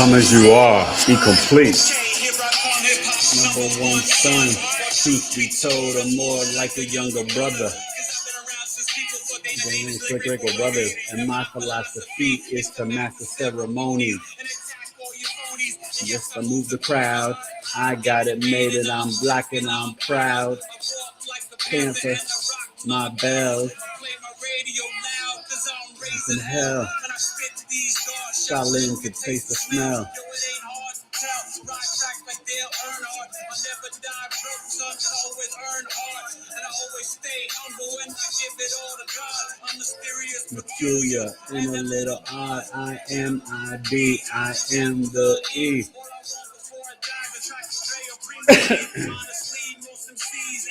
Come as you are, be complete. Number one son, truth be told, I'm more like a younger brother. Quick brothers, and my philosophy is to master ceremonies. Just to move the crowd, I got it made and I'm black and I'm proud. Panther, my bells. In hell, Shaolin could taste the smell. Peculiar and a little odd. I am ID. I am the E.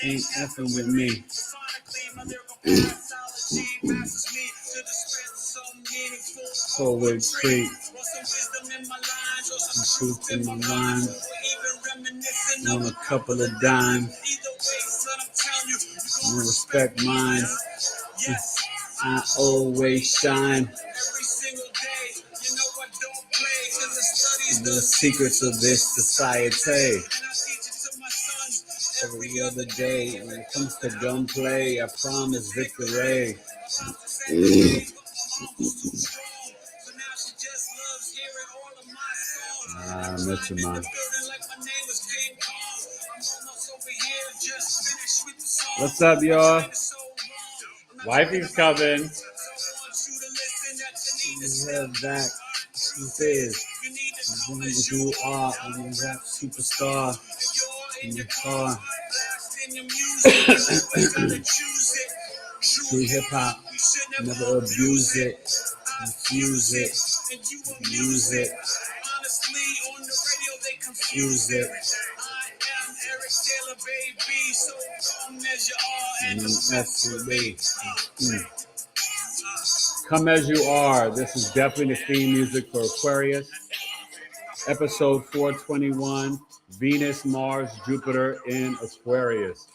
Ain't effing with me. Poetry. Truth in my mind. On a couple of dimes. Respect mine. I always shine. The secrets of this society. Every other day, when it comes to gunplay, I promise victory. I met you, man. What's up, y'all? Wifey's coming. That is you are a rap superstar in your car. True hip hop, never abuse it, confuse it, use it, confuse it. Come as you are. This is definitely the theme music for Aquarius. Episode 421, Venus, Mars, Jupiter in Aquarius.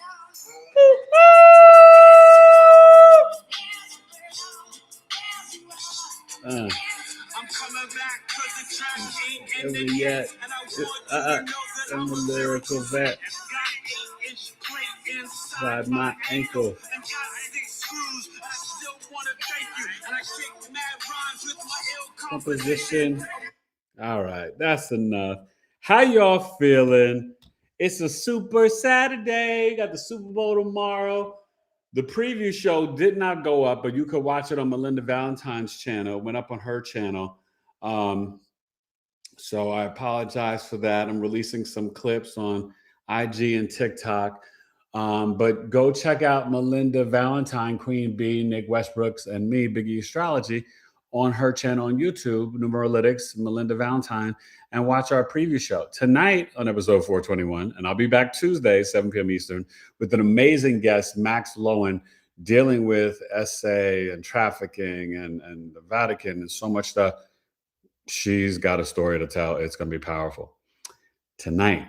I'm coming back because the track ain't ended yet. I'm a lyrical vet. Inside my ankle. Composition. All right, that's enough. How y'all feeling? It's a super Saturday. Got the Super Bowl tomorrow. The preview show did not go up, but you could watch it on Melinda Valentine's channel. It went up on her channel. So I apologize for that. I'm releasing some clips on IG and TikTok. But go check out Melinda Valentine, Queen Bee, Nick Westbrooks, and me, BigEAstro Astrology, on her channel on YouTube, Numerolitics, Melinda Valentine, and watch our preview show tonight on episode 421. And I'll be back Tuesday, 7 p.m. Eastern, with an amazing guest, Max Lowen, dealing with SA and trafficking and the Vatican and so much stuff. She's got a story to tell. It's going to be powerful. Tonight,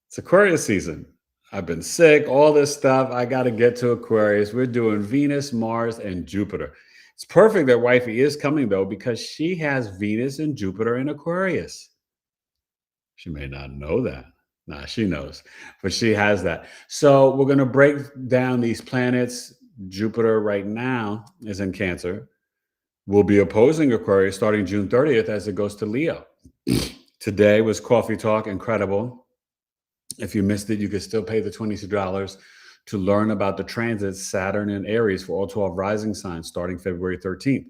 it's Aquarius season. I've been sick, all this stuff. I got to get to Aquarius. We're doing Venus, Mars, and Jupiter. It's perfect that wifey is coming, though, because she has Venus and Jupiter in Aquarius. She may not know that. Nah, she knows, but she has that. So we're going to break down these planets. Jupiter right now is in Cancer. We'll be opposing Aquarius starting June 30th as it goes to Leo. Today was Coffee Talk, incredible. If you missed it, you could still pay the $22 to learn about the transits, Saturn and Aries, for all 12 rising signs starting February 13th.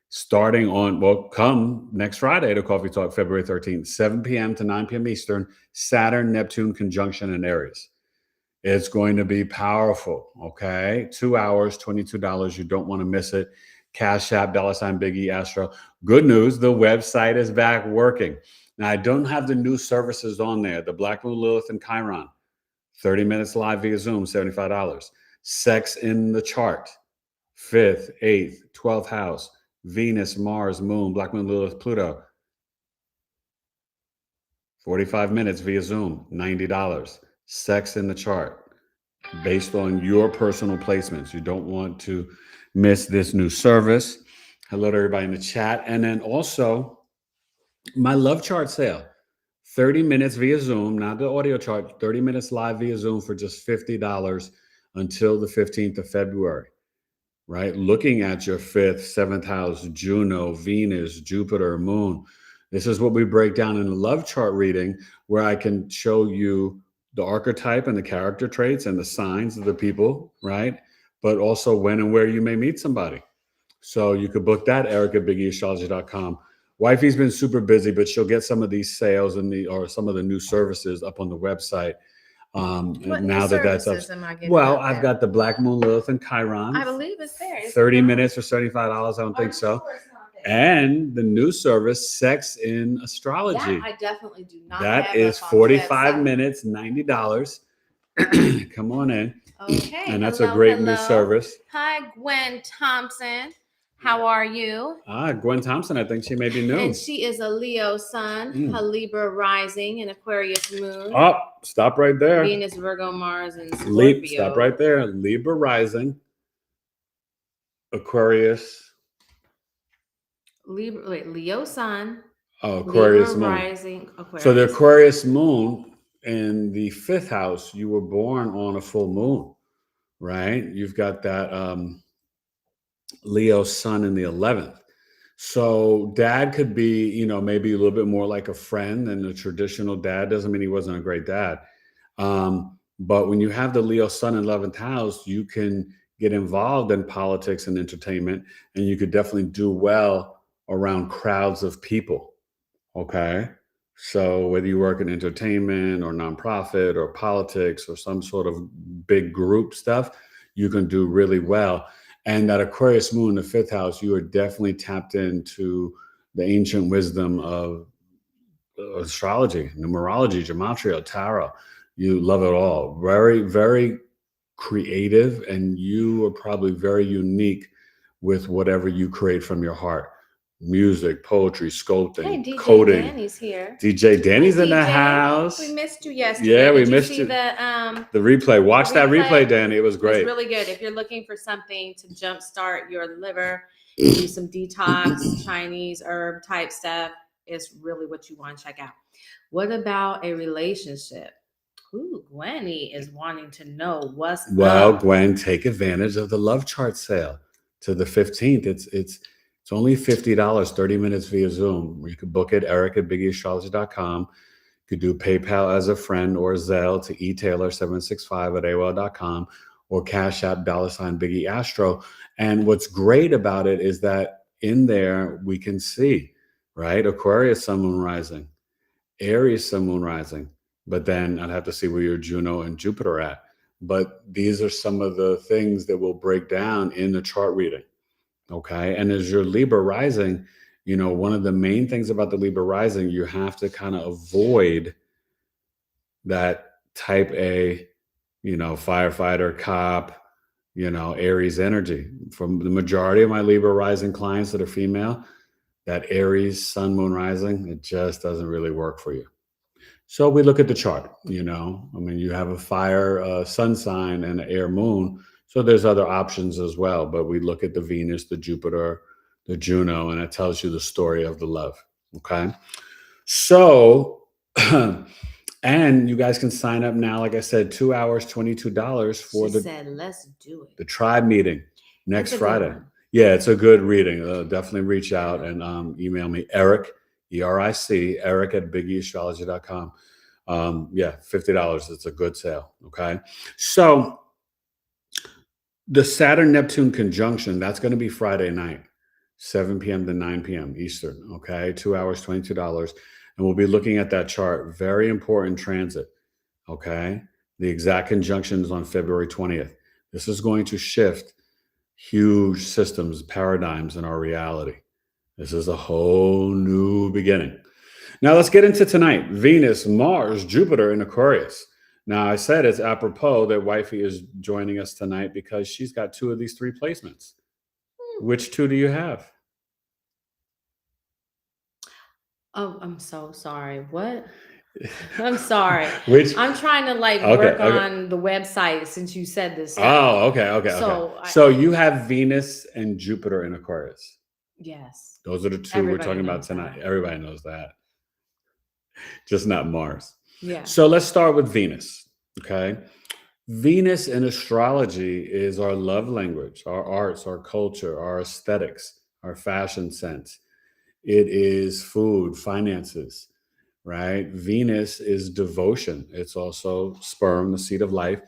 Starting on, come next Friday to Coffee Talk, February 13th, 7 p.m. to 9 p.m. Eastern, Saturn, Neptune conjunction in Aries. It's going to be powerful, okay? 2 hours, $22. You don't want to miss it. Cash App, $BigEAstro. Good news, the website is back working. Now, I don't have the new services on there. The Black Moon, Lilith, and Chiron. 30 minutes live via Zoom, $75. Sex in the chart. 5th, 8th, 12th house. Venus, Mars, Moon, Black Moon, Lilith, Pluto. 45 minutes via Zoom, $90. Sex in the chart. Based on your personal placements. You don't want to miss this new service. Hello to everybody in the chat. And then also, My love chart sale, 30 minutes via Zoom, not the audio chart, 30 minutes live via Zoom for just $50 until the 15th of February, right? Looking at your fifth, seventh house, Juno, Venus, Jupiter, Moon. This is what we break down in a love chart reading, where I can show you the archetype and the character traits and the signs of the people, right? But also when and where you may meet somebody. So you could book that, Eric at BigEAstro.com. Wifey's been super busy, but she'll get some of these sales or some of the new services up on the website. What now new that that's up, services am I getting well, up I've there? got the Black Moon, Lilith, and Chiron. I believe it's there. It's 30 not. minutes for $75. I don't Are think you so. sure it's not there? And the new service, Sex in Astrology. That I definitely do not That have is up on the 45 website. minutes, $90. Come on in. Okay. And that's hello, a great hello. new service. Hi, Gwen Thompson. How are you? Gwen Thompson, I think she may be new. And she is a Leo sun, a Libra rising, an Aquarius moon. Oh, stop right there. Venus, Virgo, Mars, and Scorpio. Stop right there. Libra rising, Aquarius. Leo sun. Oh, Aquarius Libra moon. rising, Aquarius. So the Aquarius moon in the fifth house, you were born on a full moon, right? You've got that Leo sun in the 11th. So dad could be, maybe a little bit more like a friend than a traditional dad. Doesn't mean he wasn't a great dad. But when you have the Leo sun in 11th house, you can get involved in politics and entertainment, and you could definitely do well around crowds of people. Okay. So whether you work in entertainment or nonprofit or politics or some sort of big group stuff, you can do really well. And that Aquarius moon in the fifth house, you are definitely tapped into the ancient wisdom of astrology, numerology, gematria, tarot. You love it all. Very, very creative. And you are probably very unique with whatever you create from your heart. Music, poetry, sculpting, hey, DJ coding. Danny's here. DJ Danny's in DJ, the house. We missed you yesterday. Yeah, we Did missed you. See the replay. Watch that replay, Danny. It was great. It was really good. If you're looking for something to jumpstart your liver, do some detox, Chinese herb type stuff, it's really what you want to check out. What about a relationship? Ooh, Gwenny is wanting to know what's up. Gwen, take advantage of the love chart sale to the 15th. It's only $50, 30 minutes via Zoom. You could book it, Eric at BigEAstrology.com. You could do PayPal as a friend or Zelle to eTaylor765 at AOL.com or Cash App $BigEAstro. And what's great about it is that in there we can see, right? Aquarius, sun, moon, rising. Aries, sun, moon, rising. But then I'd have to see where your Juno and Jupiter are at. But these are some of the things that we'll break down in the chart reading. Okay. And as your Libra rising, one of the main things about the Libra rising, you have to kind of avoid that type A, firefighter, cop, Aries energy. From the majority of my Libra rising clients that are female, that Aries, sun, moon, rising, it just doesn't really work for you. So we look at the chart, you have a fire sun sign and an air moon. So there's other options as well, but we look at the Venus, the Jupiter, the Juno, and it tells you the story of the love. Okay. So, and you guys can sign up now. Like I said, 2 hours, $22 for let's do it. The tribe meeting next Friday. Yeah, it's a good reading. Definitely reach out and email me, Eric, ERIC, Eric at BigEAstrology.com. $50. It's a good sale. Okay. So the Saturn-Neptune conjunction, that's going to be Friday night, 7 p.m. to 9 p.m. Eastern. Okay. 2 hours, $22. And we'll be looking at that chart. Very important transit. Okay. The exact conjunction is on February 20th. This is going to shift huge systems, paradigms in our reality. This is a whole new beginning. Now let's get into tonight. Venus, Mars, Jupiter in Aquarius. Now I said it's apropos that wifey is joining us tonight because she's got 2 of these 3 placements. Which 2 do you have? Oh, I'm so sorry. What? I'm sorry. I'm trying to work on the website since you said this stuff. Oh, okay. So you have Venus and Jupiter in Aquarius. Yes. Those are the two Everybody we're talking about knows tonight. that. Everybody knows that. Just not Mars. Yeah. So let's start with Venus. Okay. Venus in astrology is our love language, our arts, our culture, our aesthetics, our fashion sense. It is food, finances, right? Venus is devotion. It's also sperm, the seed of life.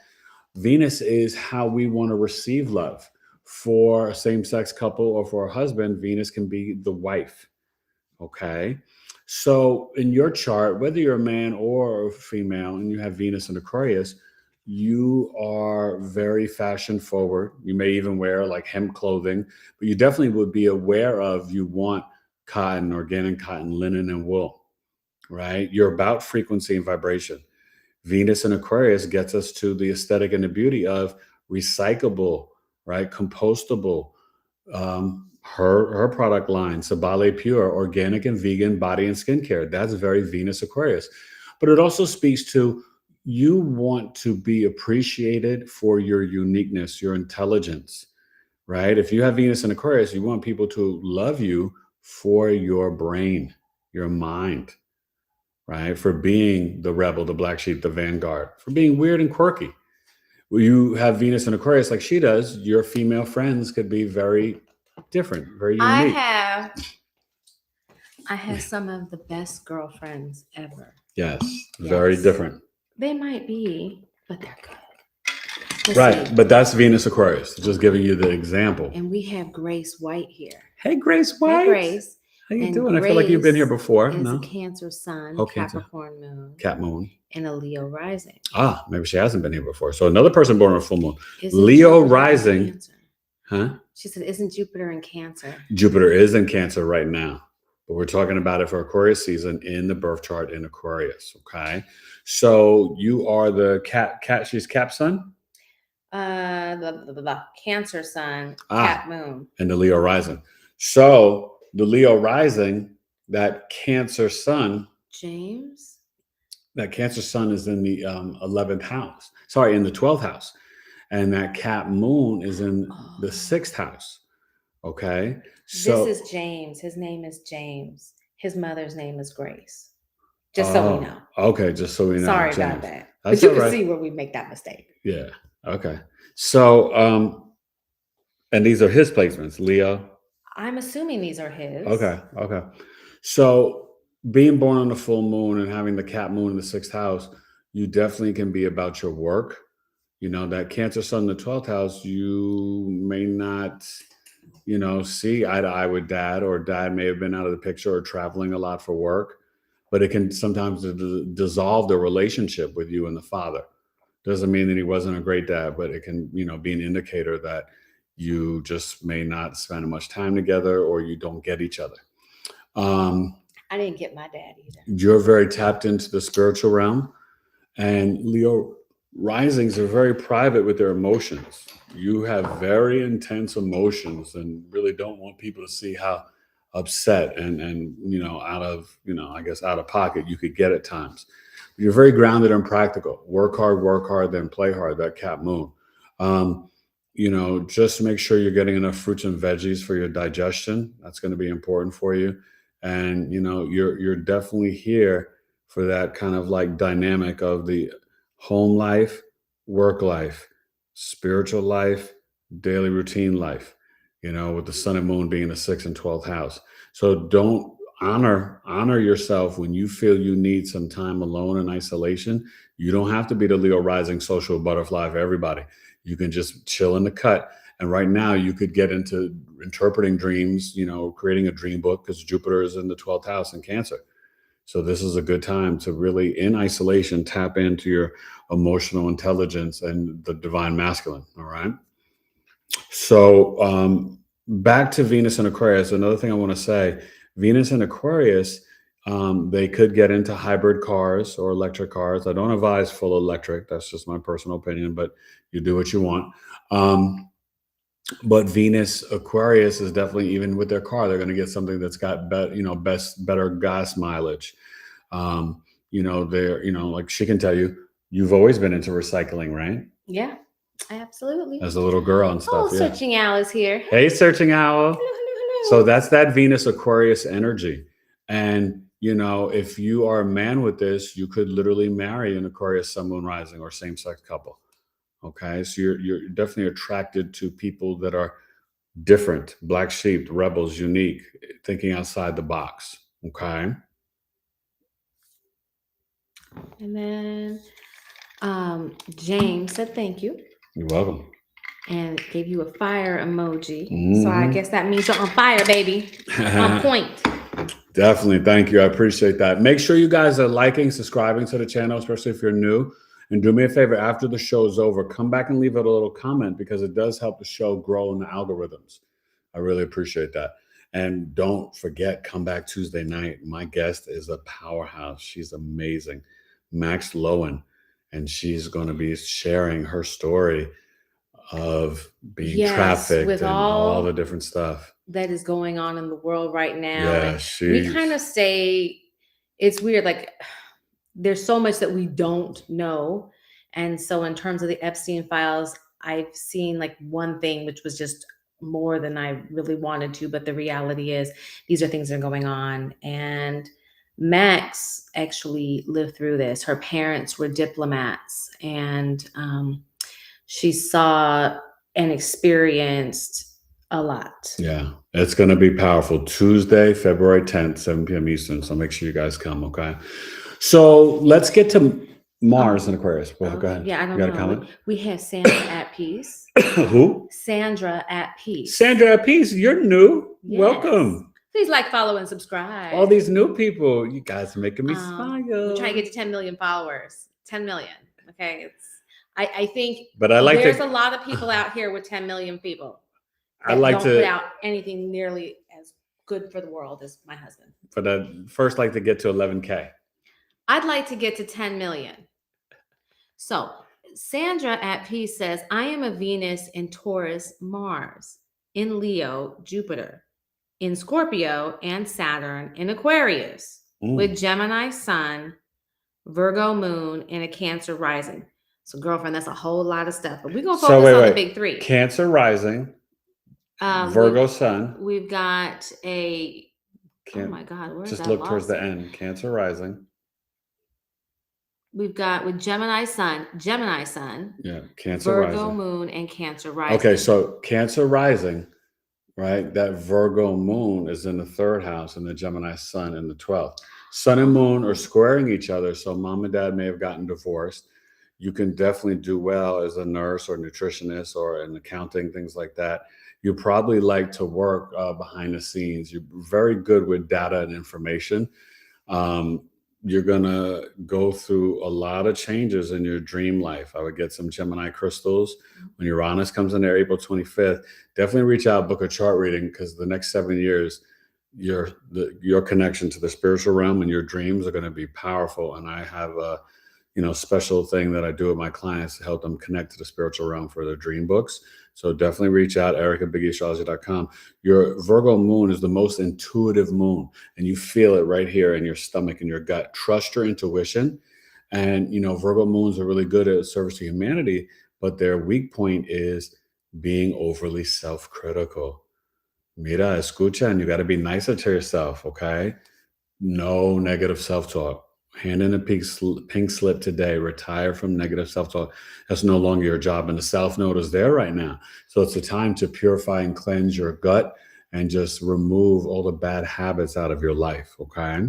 Venus is how we want to receive love. For a same sex couple or for a husband, Venus can be the wife. Okay. So in your chart, whether you're a man or a female and you have Venus in Aquarius, you are very fashion forward. You may even wear like hemp clothing, but you definitely would be aware of you want cotton, organic cotton, linen, and wool, right? You're about frequency and vibration. Venus in Aquarius gets us to the aesthetic and the beauty of recyclable, right? Compostable. Her product line, Sabale Pure, organic and vegan body and skincare. That's very Venus Aquarius. But it also speaks to you want to be appreciated for your uniqueness, your intelligence, right? If you have Venus in Aquarius, you want people to love you for your brain, your mind, right? For being the rebel, the black sheep, the vanguard, for being weird and quirky. When you have Venus in Aquarius like she does, your female friends could be very different, very unique. I have some of the best girlfriends ever. Yes, very different. They might be, but they're good. Let's Right, see. but that's Venus Aquarius, just giving you the example. And we have Grace White here. Hey, Grace White. Hey, Grace. How you And doing? I feel like you've been here before. Is No? a Cancer sun, Oh, Cancer. Capricorn moon, Cat moon. and a Leo rising. Ah, maybe she hasn't been here before. So another person born on a full moon. Isn't Leo Jupiter in rising. Cancer? Huh? She said, isn't Jupiter in Cancer? Jupiter is in Cancer right now, but we're talking about it for Aquarius season in the birth chart in Aquarius. Okay, so you are the cat. She's Cap Sun. The Cancer sun, Cat moon, and the Leo rising. So the Leo rising, that Cancer sun. James. That Cancer sun is in the 11th house. Sorry, in the 12th house, and that Cap moon is in the 6th house. Okay, so this is James. His name is James. His mother's name is Grace. Just so we know. Okay, just so we know. Sorry James. about that. That's but you all can right. see where we make that mistake. Yeah. Okay. So, and these are his placements, Leo. I'm assuming these are his. Okay. Okay. So, being born on the full moon and having the Cap moon in the 6th house, you definitely can be about your work. You know, that Cancer sun in the 12th house, you may not, see eye to eye with dad, or dad may have been out of the picture or traveling a lot for work, but it can sometimes dissolve the relationship with you and the father. Doesn't mean that he wasn't a great dad, but it can, be an indicator that you just may not spend much time together or you don't get each other. I didn't get my dad either. You're very tapped into the spiritual realm, and Leo risings are very private with their emotions. You have very intense emotions and really don't want people to see how upset and out of pocket you could get at times. You're very grounded and practical. Work hard, then play hard. That Cap moon. Just make sure you're getting enough fruits and veggies for your digestion. That's going to be important for you. And you're definitely here for that kind of like dynamic of the home life, work life, spiritual life, daily routine life. With the sun and moon being in the 6th and 12th house. So don't honor yourself when you feel you need some time alone in isolation. You don't have to be the Leo rising social butterfly for everybody. You can just chill in the cut. And right now you could get into interpreting dreams, creating a dream book, because Jupiter is in the 12th house in Cancer. So this is a good time to really, in isolation, tap into your emotional intelligence and the divine masculine. All right. So back to Venus and Aquarius. Another thing I want to say, Venus and Aquarius, they could get into hybrid cars or electric cars. I don't advise full electric. That's just my personal opinion, but you do what you want. But Venus Aquarius is definitely, even with their car, they're going to get something that's got better gas mileage. Like she can tell you, you've always been into recycling, right? Yeah, absolutely. As a little girl and stuff. Oh, Searching Owl is here. Hey, Searching Owl. Hello. So that's that Venus Aquarius energy. And, if you are a man with this, you could literally marry an Aquarius sun, moon, rising, or same sex couple. Okay. So you're definitely attracted to people that are different, black sheep, rebels, unique, thinking outside the box. Okay. And then James said thank you. You're welcome. And gave you a fire emoji. Mm-hmm. So I guess that means you're on fire, baby. On point. Definitely. Thank you. I appreciate that. Make sure you guys are liking, subscribing to the channel, especially if you're new. And do me a favor, after the show is over, come back and leave it a little comment because it does help the show grow in the algorithms. I really appreciate that. And don't forget, come back Tuesday night. My guest is a powerhouse. She's amazing. Max Lowen. And she's going to be sharing her story of being trafficked with and all the different stuff that is going on in the world right now. Yeah, we kind of say it's weird. Like there's so much that we don't know. And so in terms of the Epstein files, I've seen like one thing, which was just more than I really wanted to. But the reality is these are things that are going on. And Max actually lived through this. Her parents were diplomats, and she saw and experienced a lot. Yeah, it's going to be powerful. Tuesday, February 10th, 7 p.m. Eastern. So make sure you guys come, okay? So let's get to Mars and Aquarius. Well, go ahead. Yeah, I don't know. You got a comment? We have Sandra at Peace. Who? Sandra at Peace. Sandra at Peace, you're new. Yes. Welcome. Please like, follow, and subscribe. All these new people. You guys are making me smile. We're trying to get to 10 million followers. 10 million. Okay. I think but I like there's a lot of people out here with 10 million people. I like don't to put out anything nearly as good for the world as my husband. But I'd first like to get to 11K. I'd like to get to 10 million. So Sandra at Peace says, I am a Venus in Taurus, Mars, in Leo, Jupiter, in Scorpio, and Saturn in Aquarius, with Gemini Sun, Virgo Moon, and a Cancer rising. So, girlfriend, that's a whole lot of stuff. But we're going to focus on the big three. Cancer rising, Virgo Sun. We've got oh my God, where's that? Just look towards the end. Cancer rising. We've got with Gemini Sun. Yeah, Cancer rising. Virgo Moon and Cancer rising. Okay, so Cancer rising, right? That Virgo Moon is in the 3rd house and the Gemini Sun in the 12th. Sun and Moon are squaring each other, so mom and dad may have gotten divorced. You can definitely do well as a nurse or nutritionist or in accounting, things like that. You probably like to work behind the scenes. You're very good with data and information. You're going to go through a lot of changes in your dream life. I would get some Gemini crystals. When Uranus comes in there April 25th, definitely reach out, book a chart reading, because the next 7 years, your connection to the spiritual realm and your dreams are going to be powerful. And I have a special thing that I do with my clients to help them connect to the spiritual realm for their dream books. So definitely reach out, Eric at BigEAstrology.com. Your Virgo moon is the most intuitive moon, and you feel it right here in your stomach and your gut. Trust your intuition. And, Virgo moons are really good at service to humanity, but their weak point is being overly self-critical. Mira, escucha, and you got to be nicer to yourself, okay? No negative self-talk. Hand in a pink slip today. Retire from negative self-talk. That's no longer your job. And the South Node is there right now. So it's a time to purify and cleanse your gut and just remove all the bad habits out of your life. Okay.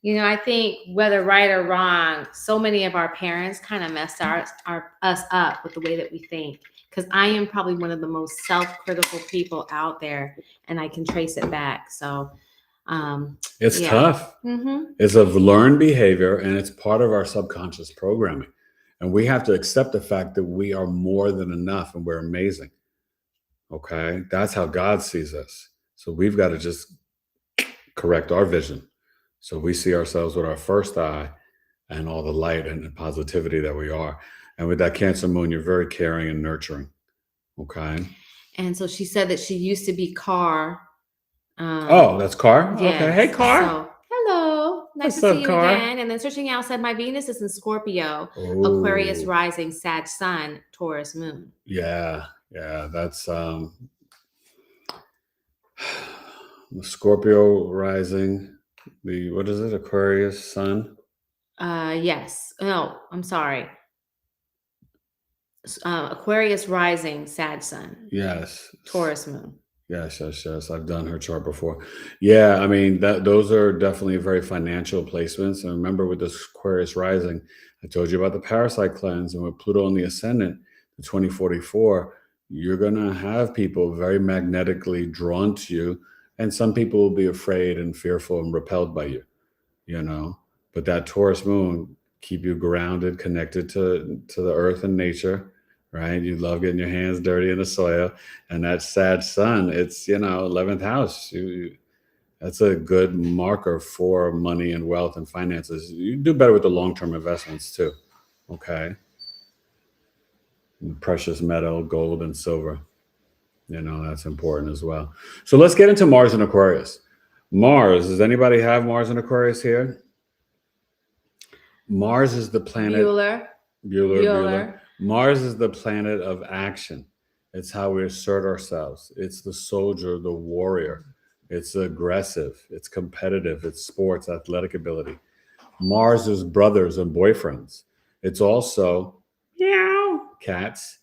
I think whether right or wrong, so many of our parents kind of messed us up with the way that we think. Because I am probably one of the most self-critical people out there, and I can trace it back. So it's tough. It's a learned behavior, and it's part of our subconscious programming. And we have to accept the fact that we are more than enough and we're amazing. Okay. That's how God sees us. So we've got to just correct our vision. So we see ourselves with our first eye and all the light and the positivity that we are. And with that Cancer moon, you're very caring and nurturing. Okay. And so she said that she used to be Car. That's Car? Yes. Okay. Hey, Car. So, hello. Nice to see you again. And then searching out said, my Venus is in Scorpio, Aquarius rising, Sag Sun, Taurus moon. Yeah. That's The Scorpio rising. What is it? Aquarius sun. Yes. No, I'm sorry. Aquarius rising, sad sun, Yes. Taurus moon. Yes. I've done her chart before. Yeah, I mean those are definitely very financial placements. And remember, with this Aquarius rising, I told you about the parasite cleanse, and with Pluto in the ascendant, the 2044, you're gonna have people very magnetically drawn to you, and some people will be afraid and fearful and repelled by you. You know, but that Taurus moon keep you grounded, connected to the earth and nature, right? You love getting your hands dirty in the soil, and that sad sun, it's 11th house. That's a good marker for money and wealth and finances. You do better with the long-term investments too. Okay, and precious metal, gold and silver. That's important as well. So let's get into Mars and Aquarius. Mars, does anybody have Mars and Aquarius here? Mars is the planet. Bueller. Mars is the planet of action. It's how we assert ourselves. It's the soldier, the warrior. It's aggressive. It's competitive. It's sports, athletic ability. Mars is brothers and boyfriends. It's also cats.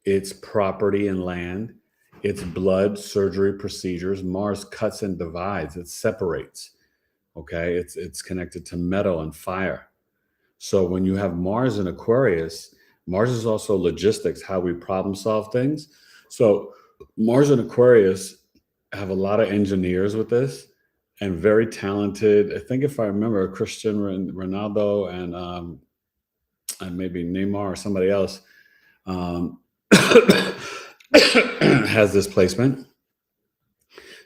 It's property and land. It's blood, surgery, procedures. Mars cuts and divides. It separates. Okay. It's connected to metal and fire. So when you have Mars in Aquarius, Mars is also logistics, how we problem solve things. So Mars and Aquarius have a lot of engineers with this and very talented. I think if I remember, Cristiano Ronaldo and maybe Neymar or somebody else has this placement.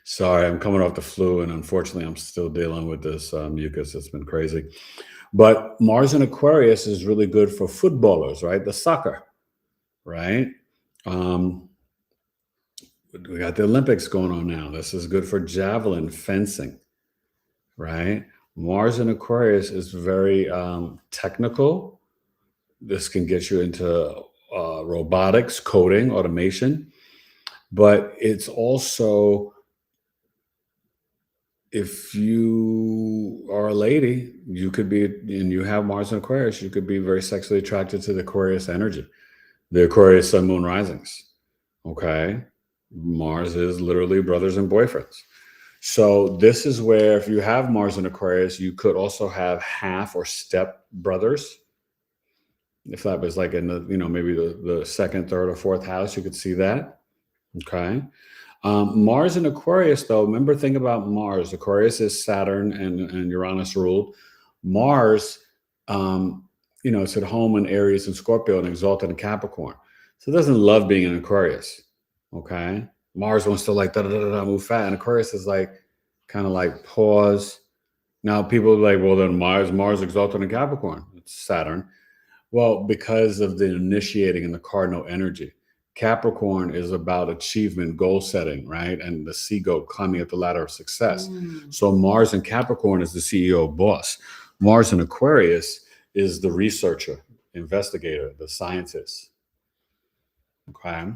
Sorry, I'm coming off the flu, and unfortunately, I'm still dealing with this mucus. It's been crazy. But Mars in Aquarius is really good for footballers, right? The soccer, right? We got the Olympics going on now. This is good for javelin fencing, right? Mars in Aquarius is very technical. This can get you into robotics, coding, automation, but it's also, if you are a lady, you could be, and you have Mars in Aquarius, you could be very sexually attracted to the Aquarius energy, the Aquarius sun, moon, risings. Okay. Mars is literally brothers and boyfriends. So this is where, if you have Mars in Aquarius, you could also have half or step brothers. If that was like in the, maybe the second, third, or fourth house, you could see that. Okay. Mars in Aquarius, though, remember, think about Mars. Aquarius is Saturn and Uranus ruled. Mars, it's at home in Aries and Scorpio and exalted in Capricorn. So it doesn't love being in Aquarius. Okay. Mars wants to move fast. And Aquarius is kind of like pause. Now people are like, well, then Mars exalted in Capricorn. It's Saturn. Well, because of the initiating and the cardinal energy. Capricorn is about achievement, goal setting, right? And the sea goat climbing up the ladder of success. So Mars in Capricorn is the CEO boss. Mars in Aquarius is the researcher, investigator, the scientist. Okay.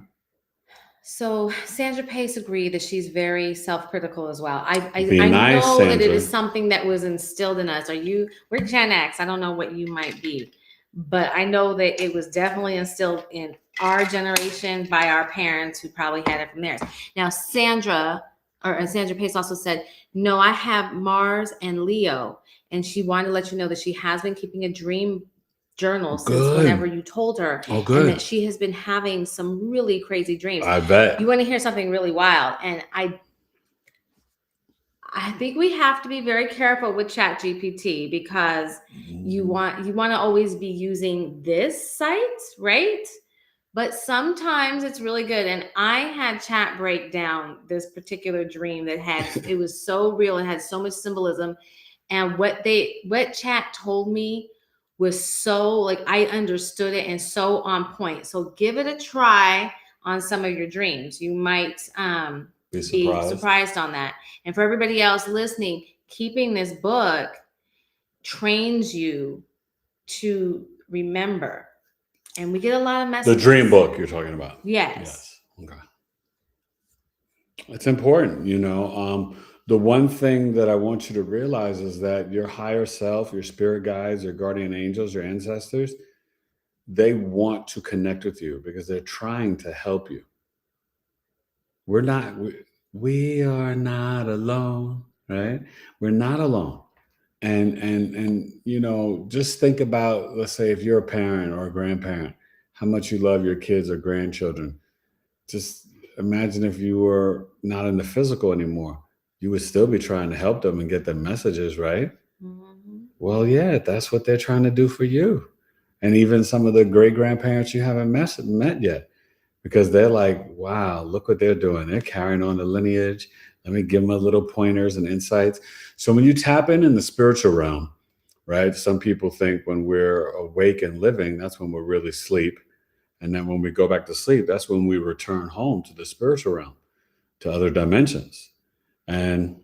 So Sandra Pace agreed that she's very self-critical as well. I nice, know Sandra. that it is something that was instilled in us. We're Gen X. I don't know what you might be, but I know that it was definitely instilled in our generation by our parents, who probably had it from theirs. Now, Sandra Pace also said, no, I have Mars and Leo. And she wanted to let you know that she has been keeping a dream journal since whenever you told her. Oh, good. And that she has been having some really crazy dreams. I bet. You want to hear something really wild? And I think we have to be very careful with ChatGPT, because you want to always be using this site, right? But sometimes it's really good. And I had Chat break down this particular dream that it was so real and had so much symbolism. And what Chat told me was so, I understood it and so on point. So give it a try on some of your dreams. You might be surprised on that. And for everybody else listening, keeping this book trains you to remember. And we get a lot of messages. The dream book you're talking about. Yes. Okay. It's important, the one thing that I want you to realize is that your higher self, your spirit guides, your guardian angels, your ancestors, they want to connect with you because they're trying to help you. We are not alone, right? We're not alone. And just think about, let's say if you're a parent or a grandparent, how much you love your kids or grandchildren. Just imagine if you were not in the physical anymore. You would still be trying to help them and get their messages, right? Mm-hmm. Well, yeah, that's what they're trying to do for you. And even some of the great grandparents you haven't met yet, because they're like, wow, look what they're doing. They're carrying on the lineage. Let me give them a little pointers and insights. So when you tap in the spiritual realm, right? Some people think when we're awake and living, that's when we're really asleep. And then when we go back to sleep, that's when we return home to the spiritual realm, to other dimensions. And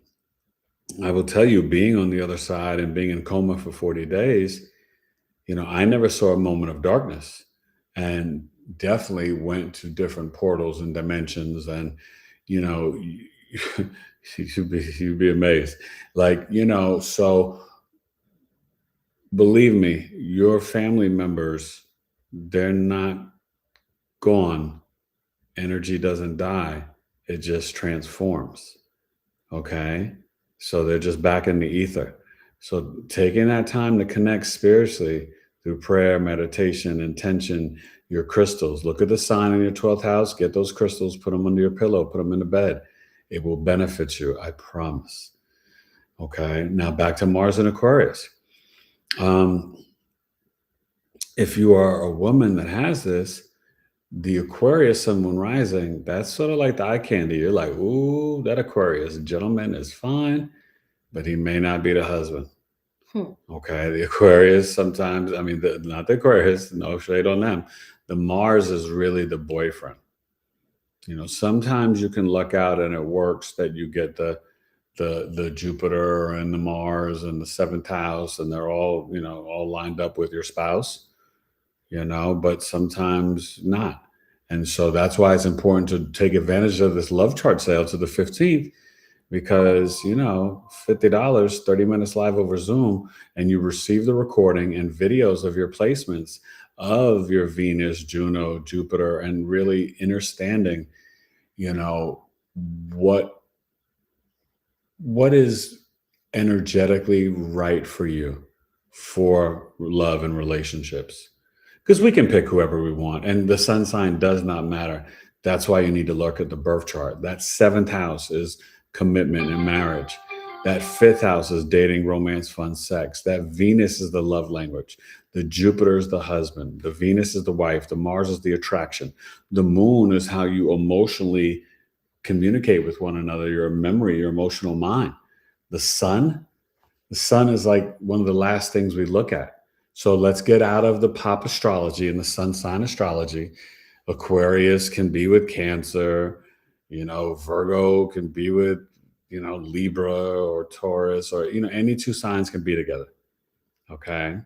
I will tell you, being on the other side and being in coma for 40 days, I never saw a moment of darkness, and definitely went to different portals and dimensions. And, you'd be amazed. So believe me, your family members, they're not gone. Energy doesn't die. It just transforms. Okay. So they're just back in the ether. So taking that time to connect spiritually through prayer, meditation, intention, your crystals. Look at the sign in your 12th house, get those crystals, put them under your pillow, put them in the bed. It will benefit you, I promise. Okay. Now back to Mars and Aquarius. If you are a woman that has this, the Aquarius sun, moon, rising, that's sort of like the eye candy. You're like, ooh, that Aquarius gentleman is fine, but he may not be the husband. Okay, the Aquarius sometimes, not the Aquarius, no shade on them. The Mars is really the boyfriend. Sometimes you can luck out and it works that you get the Jupiter and the Mars and the 7th house, and they're all, all lined up with your spouse, but sometimes not. And so that's why it's important to take advantage of this love chart sale to the 15th, because, $50, 30 minutes live over Zoom, and you receive the recording and videos of your placements of your Venus, Juno, Jupiter, and really understanding, what is energetically right for you for love and relationships. Because we can pick whoever we want, and the sun sign does not matter. That's why you need to look at the birth chart. That 7th house is commitment and marriage. That 5th house is dating, romance, fun, sex. That Venus is the love language. The Jupiter is the husband. The Venus is the wife. The Mars is the attraction. The moon is how you emotionally communicate with one another, your memory, your emotional mind. The sun is like one of the last things we look at. So let's get out of the pop astrology and the sun sign astrology. Aquarius can be with Cancer, Virgo can be with, Libra or Taurus, or, any two signs can be together. Okay.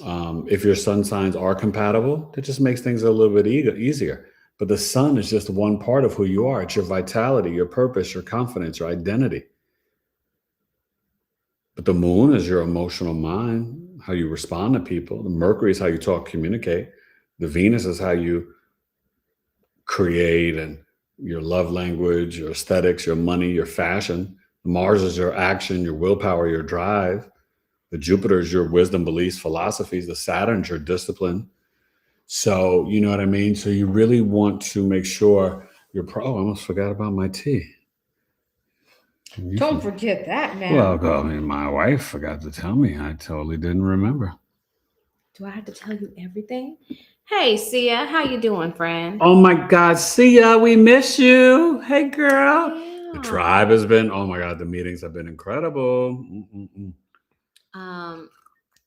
If your sun signs are compatible, it just makes things a little bit easier. But the sun is just one part of who you are. It's your vitality, your purpose, your confidence, your identity. But the moon is your emotional mind, how you respond to people. The Mercury is how you talk, communicate. The Venus is how you create, and your love language, your aesthetics, your money, your fashion. The Mars is your action, your willpower, your drive. The Jupiter is your wisdom, beliefs, philosophies. The Saturn's your discipline. So, you know what I mean? So you really want to make sure I almost forgot about my tea. Don't forget that, man. Well, my wife forgot to tell me. I totally didn't remember. Do I have to tell you everything? Hey, Sia, how you doing, friend? Oh my God, Sia, we miss you. Hey, girl. Yeah. The tribe has been, oh my God, the meetings have been incredible.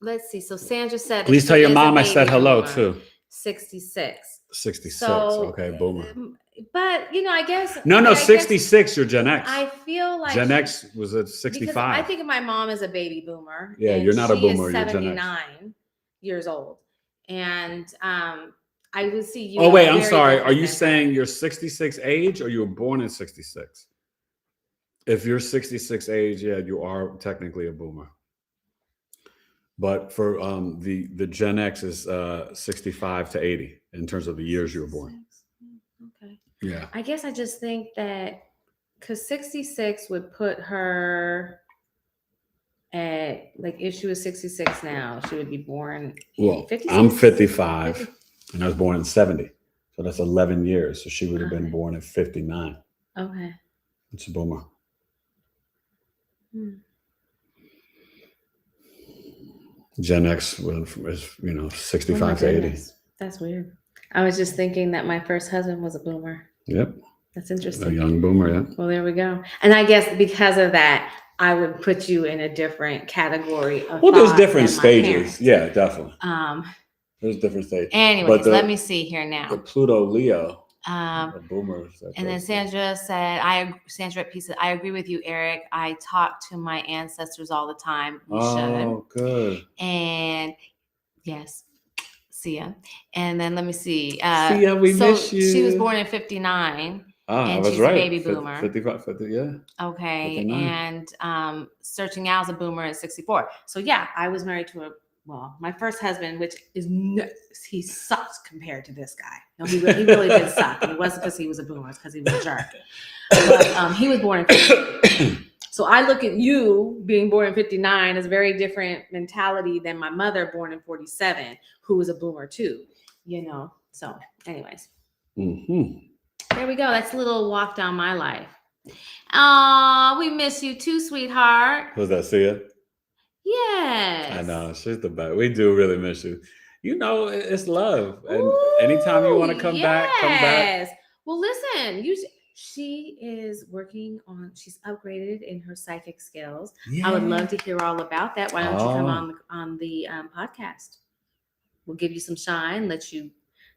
Let's see. So Sandra said, please tell your mom I said hello too. 66. 66. So, okay, boomer. But I guess no, 66. You're Gen X. I feel like Gen X was at 65. I think of my mom as a baby boomer. Yeah, you're not a boomer. She is 79 you're Gen X. Years old, and I would see you. Oh wait, I'm sorry. Are you saying you're 66 age, or you were born in 66? If you're 66 age, yeah, you are technically a boomer. But for the Gen X is 65 to 80 in terms of the years you were born. Okay. Yeah. I guess I just think that because 66 would put her at, like, if she was 66 now, she would be born in Well, 56? I'm 55 50. and I was born in 70. So that's 11 years. So she would have been Okay. born at 59. Okay. It's a boomer. Hmm. Gen X is, 65 to 80. Goodness. That's weird. I was just thinking that my first husband was a boomer. Yep. That's A interesting. young boomer, yeah. Well, there we go. And I guess because of that, I would put you in a different category of Well, there's thought different than my stages. parents. Yeah, definitely. There's different stages. Anyways, let me see here now. The Pluto Leo, Um, a boomer. and then Sandra said, Sandra P said, I agree with you, Eric. I talk to my ancestors all the time. We Oh, should. good. And yes, see ya. And then let me see. See ya, we miss you. She was born in 59. I and was she's right. a baby boomer. 55, 50, yeah. Okay. 59. And Searching Al's a boomer at 64. So yeah, I was married to my first husband, which is he sucks compared to this guy. No, he really did suck. And it wasn't because he was a boomer, it's because he was a jerk. But he was born in 59. So I look at you being born in 59 as a very different mentality than my mother born in 47, who was a boomer too, So anyways. Mm-hmm. There we go. That's a little walk down my life. Oh, we miss you too, sweetheart. Who's that, Sia? Yes. I know. She's the best. We do really miss you. It's love. And anytime you want to come back, come back. Well, listen, she is working on, she's upgraded in her psychic skills. Yeah. I would love to hear all about that. Why don't you come on the podcast? We'll give you some shine, let you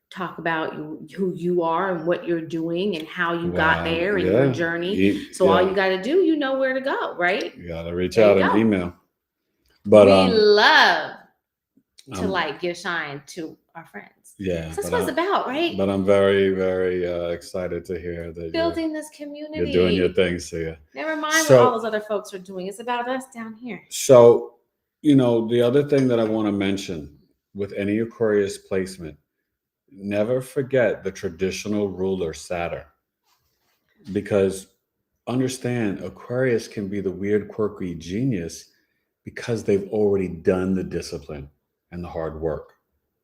talk about who you are and what you're doing and how you got there in your journey. All you got to do, you know where to go, right? You got to reach out and email. But we love to give shine to our friends. Yeah. So that's what it's about, right? But I'm very, very excited to hear that building this community. You're doing your thing, Sia. Never mind what all those other folks are doing. It's about us down here. So, the other thing that I want to mention with any Aquarius placement, never forget the traditional ruler, Saturn. Because understand, Aquarius can be the weird, quirky genius because they've already done the discipline and the hard work.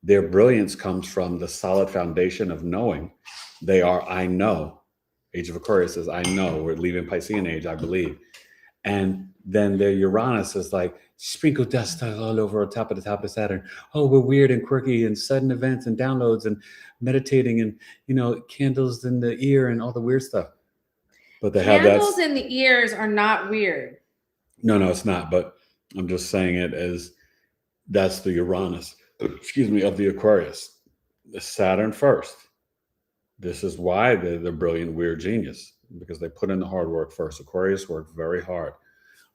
Their brilliance comes from the solid foundation of knowing. They are, I know. Age of Aquarius is, I know. We're leaving Piscean age, I believe. And then their Uranus is like, sprinkle dust all over on top of Saturn. Oh, we're weird and quirky and sudden events and downloads and meditating and, candles in the ear and all the weird stuff. But they candles in the ears are not weird. No, it's not. But I'm just saying it as that's the Uranus, of the Aquarius. The Saturn first. This is why they're the brilliant, weird genius, because they put in the hard work first. Aquarius worked very hard.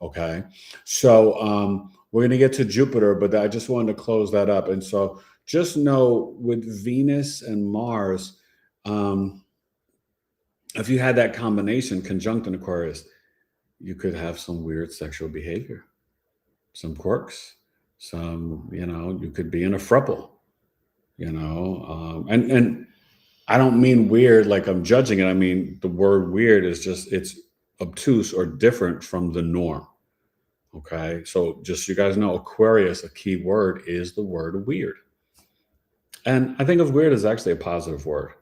Okay. So we're going to get to Jupiter, but I just wanted to close that up. And so just know with Venus and Mars, if you had that combination conjunct in Aquarius, you could have some weird sexual behavior, some quirks, some, you could be in a throuple, and I don't mean weird like I'm judging it. I mean, the word weird is just, it's obtuse or different from the norm. Okay. So just so you guys know, Aquarius, a key word is the word weird. And I think of weird as actually a positive word,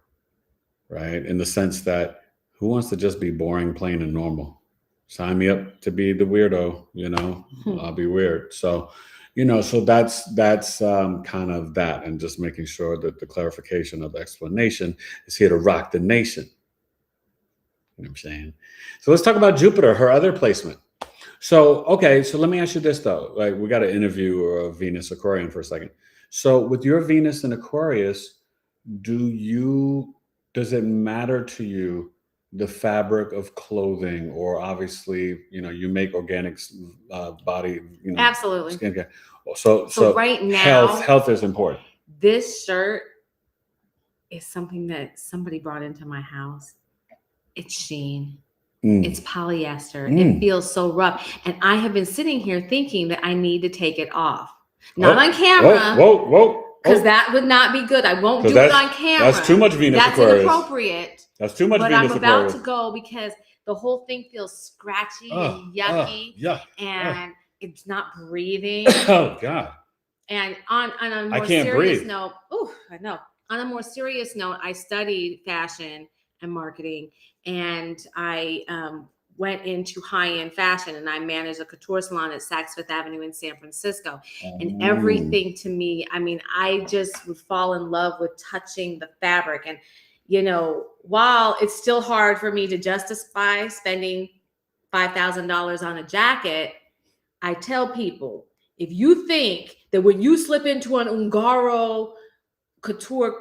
right? In the sense that who wants to just be boring, plain, and normal? Sign me up to be the weirdo, I'll be weird. So, so that's kind of that, and just making sure that the clarification of the explanation is here to rock the nation. You know what I'm saying? So let's talk about Jupiter, her other placement. So, okay, so let me ask you this though. Like, we got to interview a Venus Aquarian for a second. So with your Venus in Aquarius, does it matter to you the fabric of clothing, or obviously, you make organic body, absolutely skincare. So right now, health is important. This shirt is something that somebody brought into my house. It's Shein. It's polyester. It feels so rough. And I have been sitting here thinking that I need to take it off. Not on camera. Whoa. Because that would not be good. I won't do it on camera. That's too much Venus That's Aquarius. Inappropriate. That's too much Venus Aquarius. But I'm about to go because the whole thing feels scratchy and yucky. And it's not breathing. Oh, God. And on a more serious note, I know. On a more serious note, I studied fashion and marketing, and I went into high-end fashion, and I managed a couture salon at Saks Fifth Avenue in San Francisco. And everything to me, I mean, I just would fall in love with touching the fabric. And, you know, while it's still hard for me to justify spending $5,000 on a jacket, I tell people, if you think that when you slip into an Ungaro couture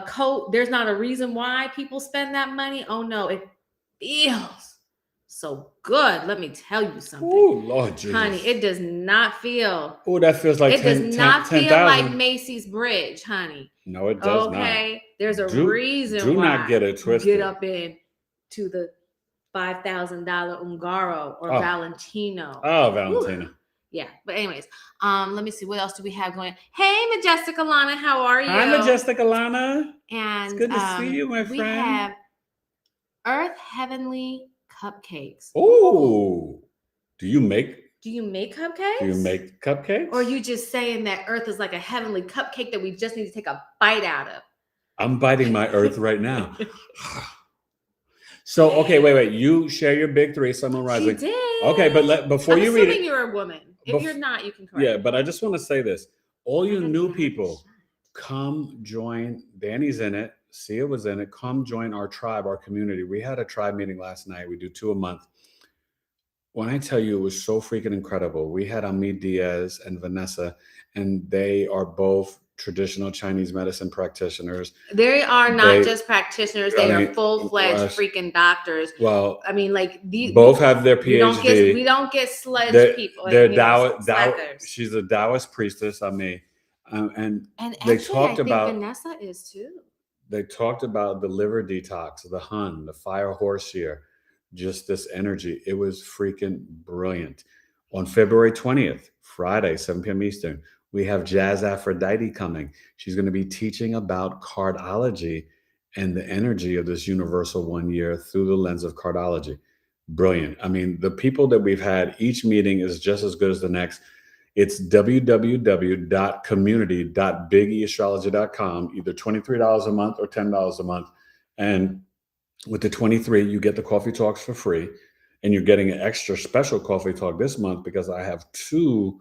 coat, there's not a reason why people spend that money. Oh no, it feels so good. Let me tell you something. Oh Lord Jesus. Honey, it does not feel. Oh, that feels like it 10, does not 10, feel 10, like Macy's Bridge, honey. No, it does not. Okay, there's a reason do why. not get it twisted. Get up in to the $5,000 Ungaro or Valentino. Oh, Valentino. Whew. Yeah, but anyways, let me see, what else do we have going? Hey, Majestic Alana, how are you? Hi, Majestic Alana. And it's good to see you, my friend. We have Earth Heavenly Cupcakes. Oh, do you make cupcakes? Do you make cupcakes? Or are you just saying that Earth is like a heavenly cupcake that we just need to take a bite out of? I'm biting my Earth right now. So, okay, wait. You share your big three, Sun, Moon, Rising. She did. Okay, but before you read it. I'm assuming you're a woman. If you're not, you can correct. Yeah, but I just want to say this. All you new people, come join. Danny's in it. Sia was in it. Come join our tribe, our community. We had a tribe meeting last night. We do 2 a month. When I tell you, it was so freaking incredible. We had Amit Diaz and Vanessa, and they are both traditional Chinese medicine practitioners. They are not just practitioners. They are full-fledged freaking doctors. Well, I mean, like these both have their PhD. We don't get sledge people. They're she's a Taoist priestess. I mean, and they actually, talked about Vanessa is too. They talked about the liver detox, the Hun, the fire horseear, just this energy. It was freaking brilliant. On February 20th, Friday, 7 p.m. Eastern, we have Jazz Aphrodite coming. She's going to be teaching about cardology and the energy of this universal 1 year through the lens of cardology. Brilliant. I mean, the people that we've had, each meeting is just as good as the next. It's www.community.BigEAstrology.com, either $23 a month or $10 a month. And with the 23, you get the coffee talks for free. And you're getting an extra special coffee talk this month because I have two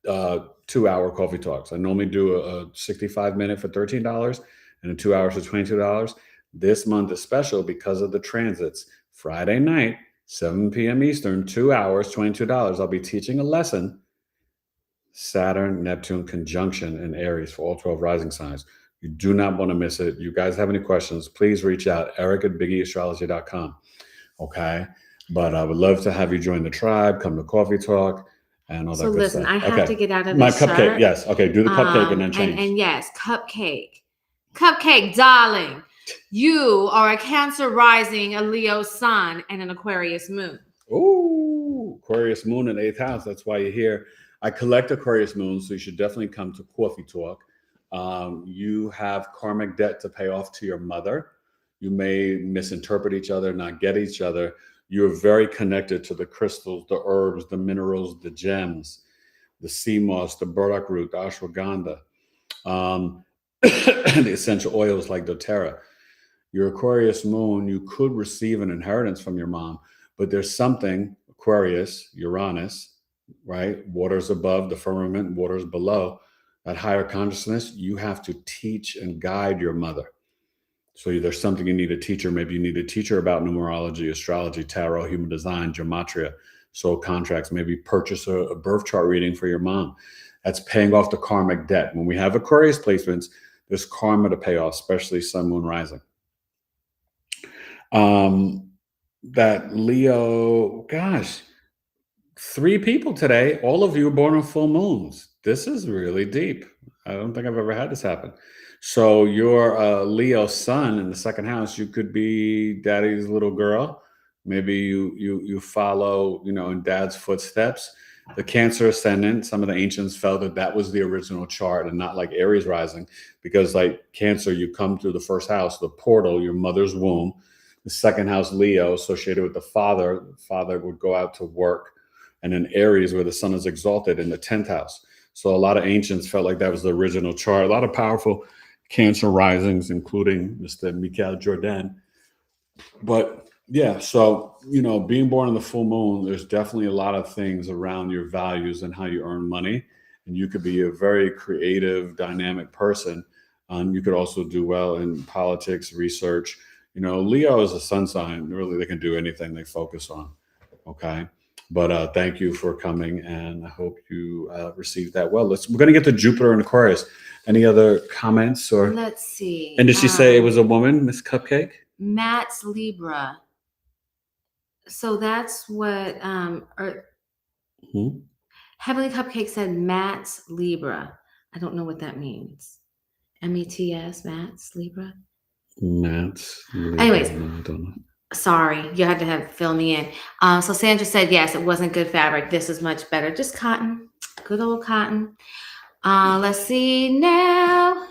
2-hour coffee talks. I normally do a 65-minute for $13 and a 2 hours for $22. This month is special because of the transits. Friday night, 7 p.m. Eastern, 2 hours, $22. I'll be teaching a lesson, Saturn, Neptune conjunction in Aries for all 12 rising signs. You do not want to miss it. You guys have any questions, please reach out, eric@BigEAstrology.com. Okay. But I would love to have you join the tribe, come to coffee talk, and all that good listen, stuff. I have to get out of my this cupcake. shirt. Yes. Okay. Do the cupcake and then change. And yes, cupcake, darling. You are a Cancer rising, a Leo sun, and an Aquarius moon. Ooh, Aquarius moon in 8th house. That's why you're here. I collect Aquarius moons, so you should definitely come to coffee talk. You have karmic debt to pay off to your mother. You may misinterpret each other, not get each other. You're very connected to the crystals, the herbs, the minerals, the gems, the sea moss, the burdock root, the ashwagandha, the essential oils like doTERRA. Your Aquarius moon, you could receive an inheritance from your mom, but there's something, Aquarius, Uranus, right? Waters above, the firmament, waters below. That higher consciousness, you have to teach and guide your mother. So there's something you need to teach her. Maybe you need to teach her about numerology, astrology, tarot, human design, gematria, soul contracts. Maybe purchase a birth chart reading for your mom. That's paying off the karmic debt. When we have Aquarius placements, there's karma to pay off, especially sun, moon, rising. That Leo, gosh, 3 people today. All of you are born on full moons. This is really deep. I don't think I've ever had this happen. So you're a Leo sun in the 2nd house. You could be daddy's little girl. Maybe you follow, in Dad's footsteps. The Cancer ascendant, some of the ancients felt that was the original chart and not like Aries rising, because like Cancer, you come through the first house, the portal, your mother's womb. The second house, Leo, associated with the father. The father would go out to work. And then Aries, where the sun is exalted, in the 10th house. So a lot of ancients felt like that was the original chart. A lot of powerful Cancer risings, including Mr. Michael Jordan. But yeah, so, being born on the full moon, there's definitely a lot of things around your values and how you earn money. And you could be a very creative, dynamic person. You could also do well in politics, research. Leo is a sun sign. Really, they can do anything they focus on. Okay. But thank you for coming, and I hope you received that well. We're going to get to Jupiter and Aquarius. Any other comments? Or let's see. And did she say it was a woman, Miss Cupcake? Matt's Libra. So that's what Heavenly Cupcake said. Matt's Libra. I don't know what that means. METS, Matt's Libra. Matt's Libra. Anyways, no, I don't know. Sorry, you had to fill me in. So Sandra said, yes, it wasn't good fabric. This is much better. Just cotton. Good old cotton. Let's see now.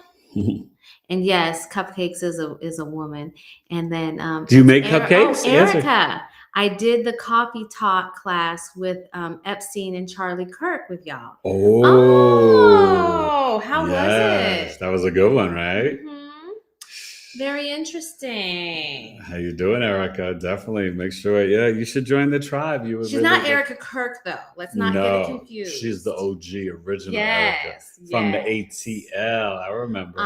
And yes, Cupcakes is a woman. And then do you make cupcakes? Erica. I did the coffee talk class with Epstein and Charlie Kirk with y'all. Oh, how was it? That was a good one, right? Mm-hmm. Very interesting. How you doing, Erica? Definitely make sure. Yeah, you should join the tribe. She's really not Erica Kirk, though. Let's not get it confused. She's the OG original Erica from the ATL. I remember.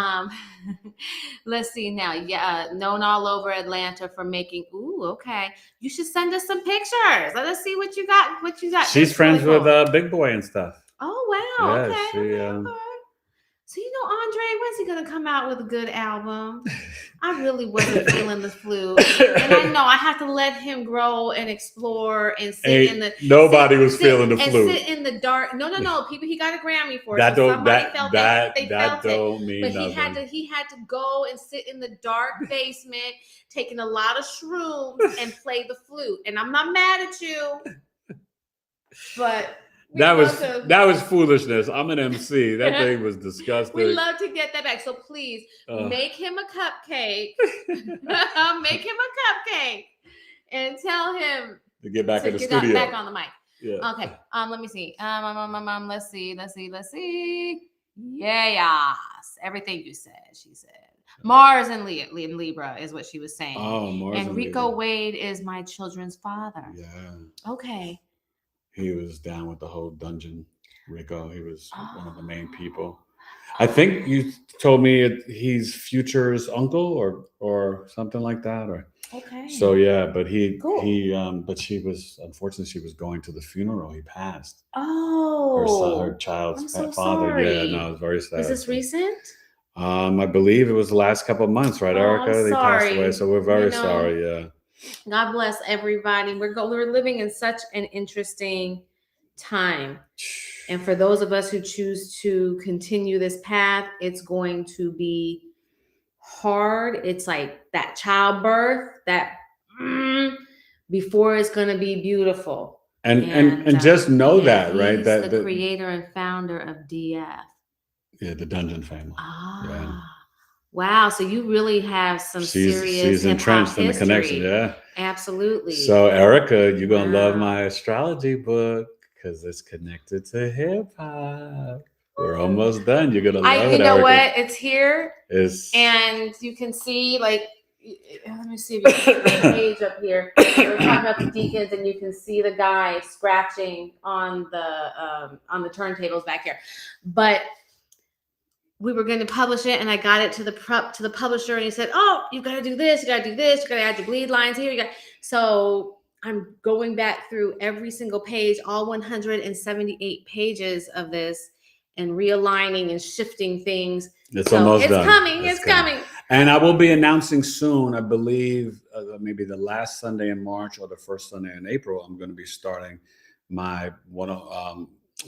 Let's see now. Yeah, known all over Atlanta for making. Ooh, okay. You should send us some pictures. Let us see what you got. She's friends with Big Boy and stuff. Oh wow. Yeah, okay. So, Andre, when's he going to come out with a good album? I really wasn't feeling the flute. And I know I have to let him grow and explore and sit in the... Nobody was feeling the flute. And sit in the dark. No. People, he got a Grammy for it. That so don't mean but nothing. he had to go and sit in the dark basement, taking a lot of shrooms and play the flute. And I'm not mad at you, but... That was foolishness. I'm an MC. That thing was disgusting. We love to get that back. So please make him a cupcake. Make him a cupcake and tell him to get back in the studio. Back on the mic. Yeah. Okay. Let me see. Let's see. Yes. Everything you said, she said. Mars and Libra is what she was saying. Oh, Mars and Rico Wade is my children's father. Yeah. Okay. He was down with the whole dungeon, Rico. He was one of the main people. I think you told me he's Future's uncle or something like that. Or okay. So yeah, but but she was going to the funeral. He passed. Oh, her child's father. Sorry. Yeah, no, it was very sad. Is this recent? I believe it was the last couple of months, right, Erica? They passed away, so we're very sorry. Yeah. God bless everybody. We're living in such an interesting time. And for those of us who choose to continue this path, it's going to be hard. It's like that childbirth, that before it's going to be beautiful. And just know that, right? He's that the creator and founder of DF. Yeah, the Dungeon family. Yeah. Wow, so you really have some serious she's entrenched in the connection, yeah. Absolutely. So Erica, you're gonna love my astrology book because it's connected to hip hop. We're almost done. You're gonna love it. You know Erica. what? It's here. And you can see, like, let me see if you can see the page up here. We're talking about the deacons, and you can see the guy scratching on the turntables back here. But we were going to publish it, and I got it to the publisher, and he said, "Oh, you got to do this, you got to do this, you got to add your bleed lines here." So I'm going back through every single page, all 178 pages of this, and realigning and shifting things. It's almost done. It's coming. And I will be announcing soon, I believe, maybe the last Sunday in March or the first Sunday in April, I'm going to be starting my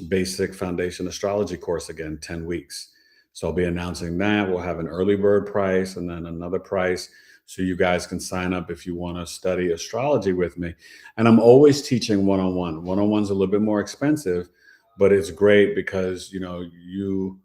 basic foundation astrology course again, 10 weeks. So I'll be announcing that. We'll have an early bird price and then another price So you guys can sign up if you want to study astrology with me. And I'm always teaching one-on-one. One-on-one's a little bit more expensive, but it's great because, you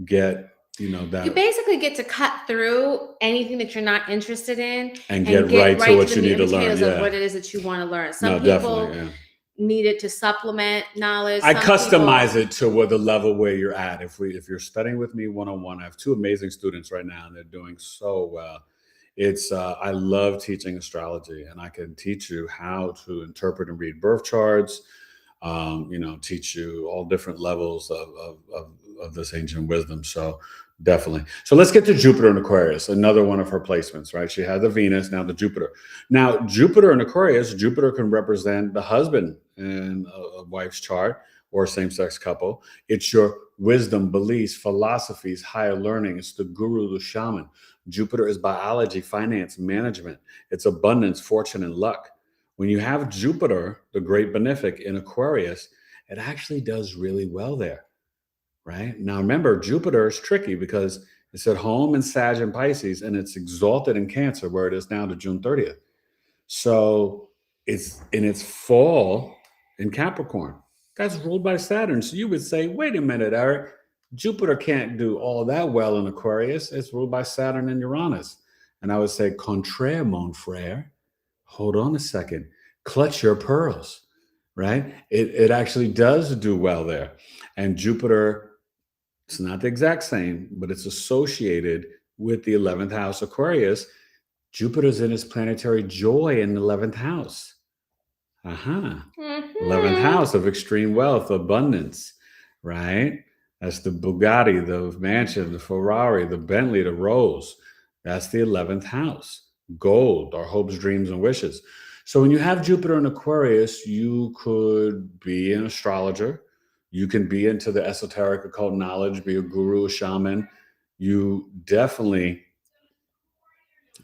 get, You that basically get to cut through anything that you're not interested in and and get right get to right what to you the meat need and to learn. potatoes of Yeah. what it is that you want to learn. Some No, people definitely. Yeah. need it to supplement knowledge. I Some customize people, it to what the level where you're at. If you're studying with me one-on-one, I have two amazing students right now, and they're doing so well. It's I love teaching astrology, and I can teach you how to interpret and read birth charts. Teach you all different levels of this ancient wisdom. So definitely. So let's get to Jupiter in Aquarius, another one of her placements, right? She had the Venus, now the Jupiter. Now, Jupiter in Aquarius, Jupiter can represent the husband in a wife's chart or same-sex couple. It's your wisdom, beliefs, philosophies, higher learning. It's the guru, the shaman. Jupiter is biology, finance, management. It's abundance, fortune, and luck. When you have Jupiter, the great benefic in Aquarius, it actually does really well there, right? Now, remember, Jupiter is tricky because it's at home in Sag and Pisces, and it's exalted in Cancer, where it is now to June 30th. So it's in its fall in Capricorn. That's ruled by Saturn. So you would say, wait a minute, Eric, Jupiter can't do all that well in Aquarius. It's ruled by Saturn and Uranus. And I would say, contraire, mon frère. Hold on a second. Clutch your pearls, right? It actually does do well there. And Jupiter, it's not the exact same, but it's associated with the 11th house Aquarius. Jupiter's in his planetary joy in the 11th house. 11th house of extreme wealth, abundance, right? That's the Bugatti, the mansion, the Ferrari, the Bentley, the Rolls. That's the 11th house. Gold, our hopes, dreams, and wishes. So when you have Jupiter in Aquarius, you could be an astrologer. You can be into the esoteric occult knowledge, be a guru, a shaman. You definitely,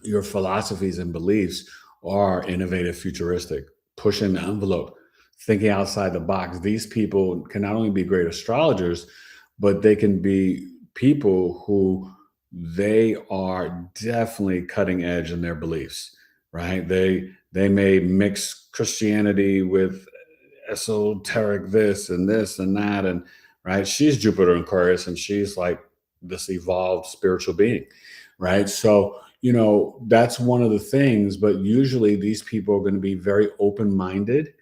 your philosophies and beliefs are innovative, futuristic, pushing the envelope, thinking outside the box. These people can not only be great astrologers, but they can be people who they are definitely cutting edge in their beliefs, right? They may mix Christianity with esoteric this and that, and right. She's Jupiter in Aquarius, and she's like this evolved spiritual being, right? So that's one of the things. But usually these people are going to be very open-minded,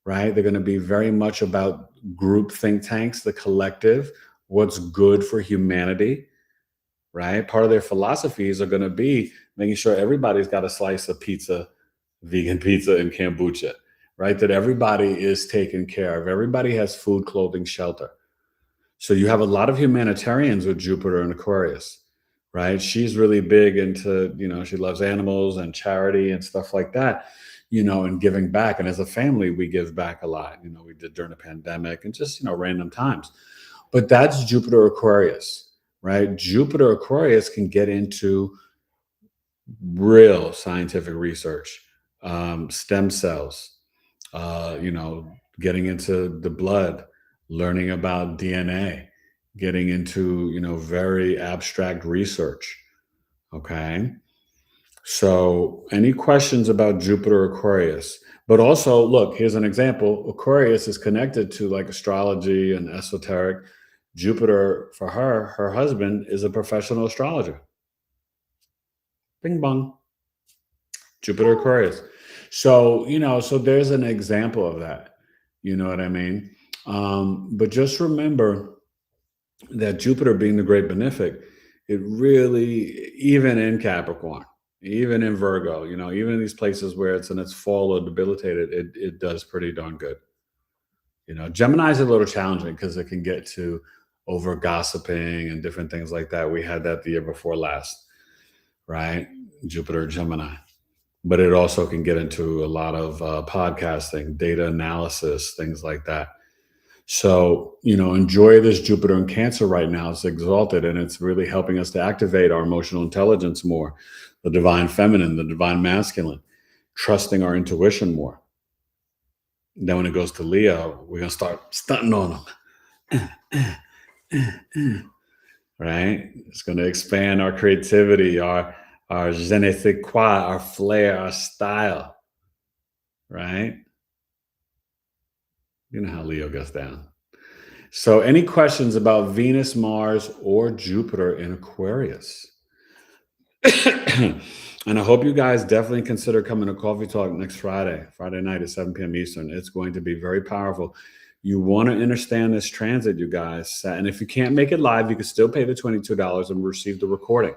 right? They're going to be very much about group think tanks, the collective, what's good for humanity, right? Part of their philosophies are going to be making sure everybody's got a slice of pizza, vegan pizza, and kombucha, right? That everybody is taken care of. Everybody has food, clothing, shelter. So you have a lot of humanitarians with Jupiter and Aquarius, right? She's really big into, she loves animals and charity and stuff like that, and giving back. And as a family, we give back a lot. We did during the pandemic and just, random times. But that's Jupiter Aquarius, right? Jupiter Aquarius can get into real scientific research, stem cells, getting into the blood, learning about DNA, getting into, very abstract research. Okay. So any questions about Jupiter Aquarius? But also, look, here's an example. Aquarius is connected to like astrology and esoteric. Jupiter, for her husband is a professional astrologer. Bing bong. Jupiter Aquarius. So, so there's an example of that. You know what I mean? But just remember that Jupiter being the great benefic, it really, even in Capricorn, even in Virgo, even in these places where it's in its fall or debilitated, it does pretty darn good. Gemini is a little challenging because it can get to over gossiping and different things like that. We had that the year before last, right? Jupiter Gemini. But it also can get into a lot of podcasting, data analysis, things like that. So, enjoy this Jupiter in Cancer right now. It's exalted, and it's really helping us to activate our emotional intelligence more, the divine feminine, the divine masculine, trusting our intuition more. Then when it goes to Leo, we're going to start stunting on them. Right? It's going to expand our creativity, our our je ne sais quoi, our flair, our style, right? You know how Leo gets down. So, any questions about Venus, Mars, or Jupiter in Aquarius? And I hope you guys definitely consider coming to Coffee Talk next Friday night at 7 p.m. Eastern. It's going to be very powerful. You want to understand this transit, you guys. And if you can't make it live, you can still pay the $22 and receive the recording.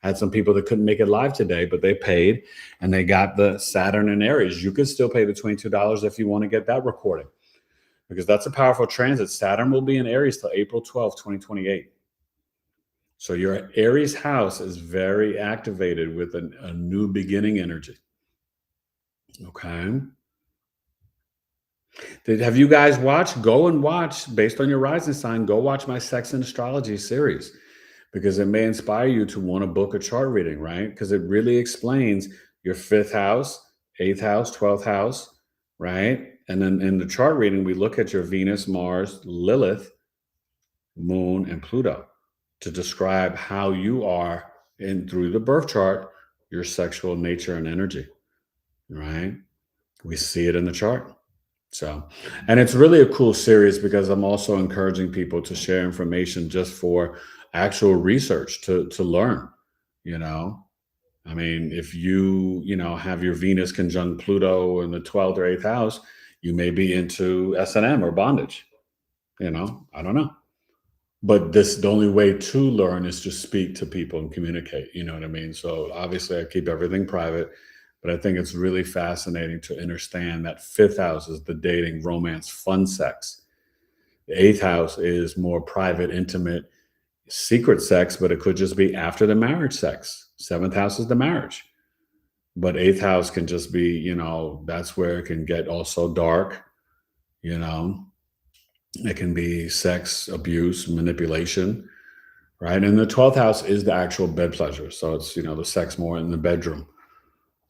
I had some people that couldn't make it live today, but they paid and they got the Saturn and Aries. You can still pay the $22 if you want to get that recording, because that's a powerful transit. Saturn will be in Aries till April 12th, 2028. So your Aries house is very activated with a new beginning energy. Okay. Have you guys watched? Go and watch, based on your rising sign, go watch my Sex and Astrology series, because it may inspire you to want to book a chart reading, right? Because it really explains your 5th house, 8th house, 12th house, right? And then in the chart reading, we look at your Venus, Mars, Lilith, Moon, and Pluto to describe how you are through the birth chart, your sexual nature and energy, right? We see it in the chart. So, and it's really a cool series because I'm also encouraging people to share information just for actual research to learn, you know. I mean, if you have your Venus conjunct Pluto in the 12th or 8th house, you may be into S&M or bondage, I don't know. But the only way to learn is to speak to people and communicate, you know what I mean? So obviously I keep everything private, but I think it's really fascinating to understand that 5th house is the dating, romance, fun sex. The 8th house is more private, intimate, secret sex, but it could just be after the marriage sex. 7th house is the marriage. But 8th house can just be, that's where it can get also dark, you know. It can be sex, abuse, manipulation, right? And the 12th house is the actual bed pleasure. So it's, the sex more in the bedroom,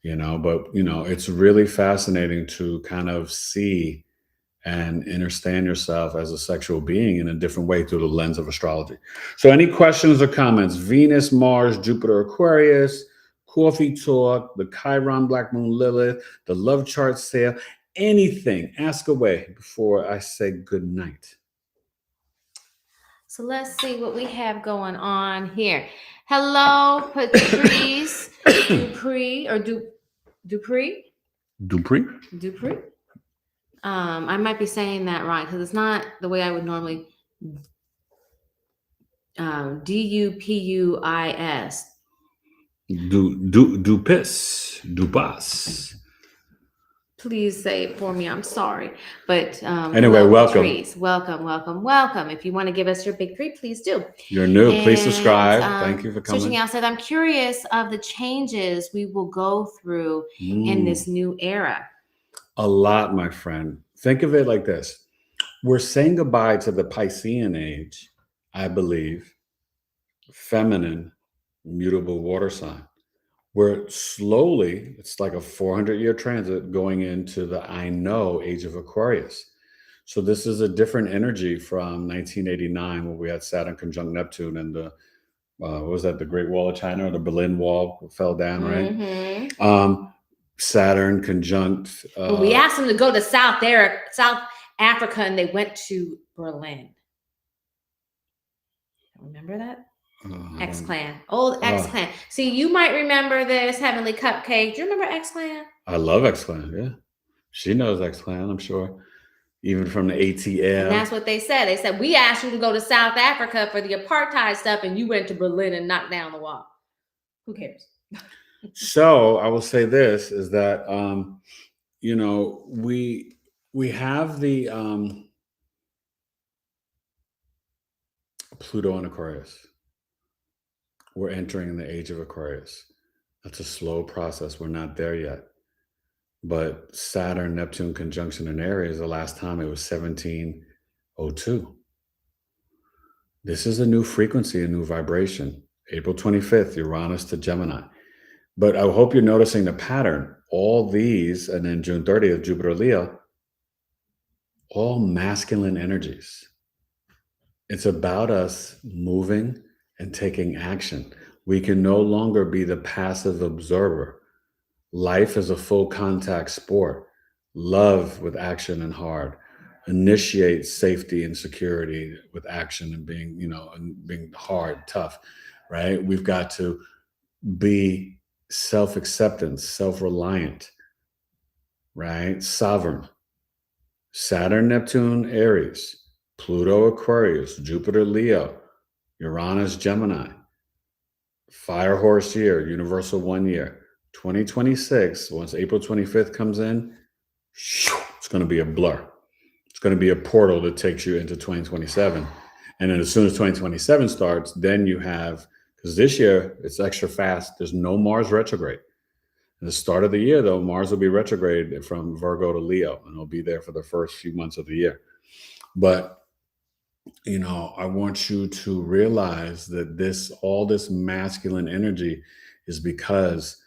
but, it's really fascinating to kind of see and understand yourself as a sexual being in a different way through the lens of astrology. So any questions or comments? Venus, Mars, Jupiter, Aquarius, Coffee Talk, the Chiron, Black Moon, Lilith, the Love Chart Sale, anything, ask away before I say good night. So let's see what we have going on here. Hello, Patrice Dupree or Dupree? Dupree? Dupree? I might be saying that right because it's not the way I would normally. Dupuis. Dupas. Please say it for me. I'm sorry. But anyway, hello, welcome. Patrice. Welcome. If you want to give us your big 3, please do. You're new. Please subscribe. Thank you for coming. Searching out said, I'm curious of the changes we will go through in this new era. A lot, my friend. Think of it like this. We're saying goodbye to the Piscean age, I believe, feminine, mutable water sign. We're slowly, it's like a 400-year transit going into the I know age of Aquarius. So this is a different energy from 1989 when we had Saturn conjunct Neptune and the, what was that, the Great Wall of China or the Berlin Wall fell down, right? Mm-hmm. Saturn conjunct. But we asked them to go to South Africa and they went to Berlin. Remember that? X-Clan. Old X-Clan. See, you might remember this Heavenly Cupcake. Do you remember X-Clan? I love X-Clan, yeah. She knows X-Clan, I'm sure. Even from the ATL. And that's what they said. They said, we asked you to go to South Africa for the apartheid stuff and you went to Berlin and knocked down the wall. Who cares? So I will say this, is that, we have the Pluto in Aquarius. We're entering the age of Aquarius. That's a slow process. We're not there yet. But Saturn, Neptune conjunction in Aries, the last time it was 1702. This is a new frequency, a new vibration. April 25th, Uranus to Gemini. But I hope you're noticing the pattern. All these, and then June 30th, Jupiter, Leo, all masculine energies. It's about us moving and taking action. We can no longer be the passive observer. Life is a full contact sport. Love with action and hard. Initiate safety and security with action and being, and being hard, tough, right? We've got to be self-acceptance, self-reliant, right? Sovereign. Saturn, Neptune, Aries, Pluto, Aquarius, Jupiter, Leo, Uranus, Gemini. Fire horse year, universal 1 year. 2026, once April 25th comes in, it's going to be a blur. It's going to be a portal that takes you into 2027. And then as soon as 2027 starts, then you have, because this year it's extra fast, there's no Mars retrograde. At the start of the year, though, Mars will be retrograde from Virgo to Leo, and it'll be there for the first few months of the year. But I want you to realize that all this masculine energy is because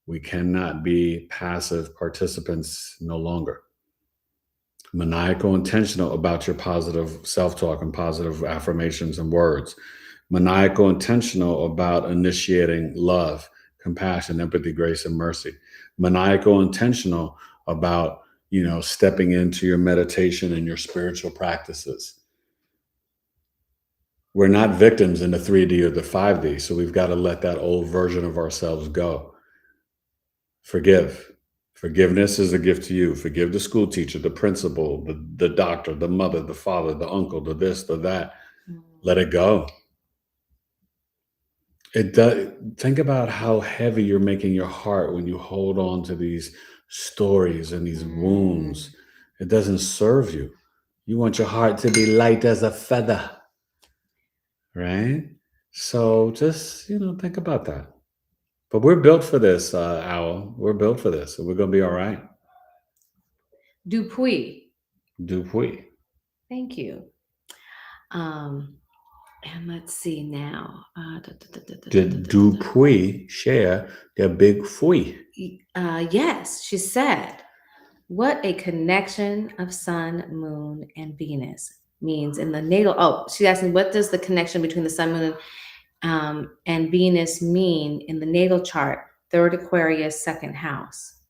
we cannot be passive participants no longer. Maniacal, intentional about your positive self-talk and positive affirmations and words. Maniacal, intentional about initiating love, compassion, empathy, grace, and mercy. Maniacal, intentional about, stepping into your meditation and your spiritual practices. We're not victims in the 3D or the 5D, so we've got to let that old version of ourselves go. Forgive. Forgiveness is a gift to you. Forgive the school teacher, the principal, the doctor, the mother, the father, the uncle, the this, the that. Let it go. It does. Think about how heavy you're making your heart when you hold on to these stories and these wounds. It doesn't serve you. You want your heart to be light as a feather. Right? So just, think about that. But we're built for this, Owl. We're built for this. So we're going to be all right. Dupuy. Thank you. And let's see now. Did Dupuy share their big fui? Yes, she said, what a connection of Sun, Moon, and Venus means in the natal. Oh, she's asking, what does the connection between the Sun, Moon, and Venus mean in the natal chart, 3rd Aquarius, 2nd house?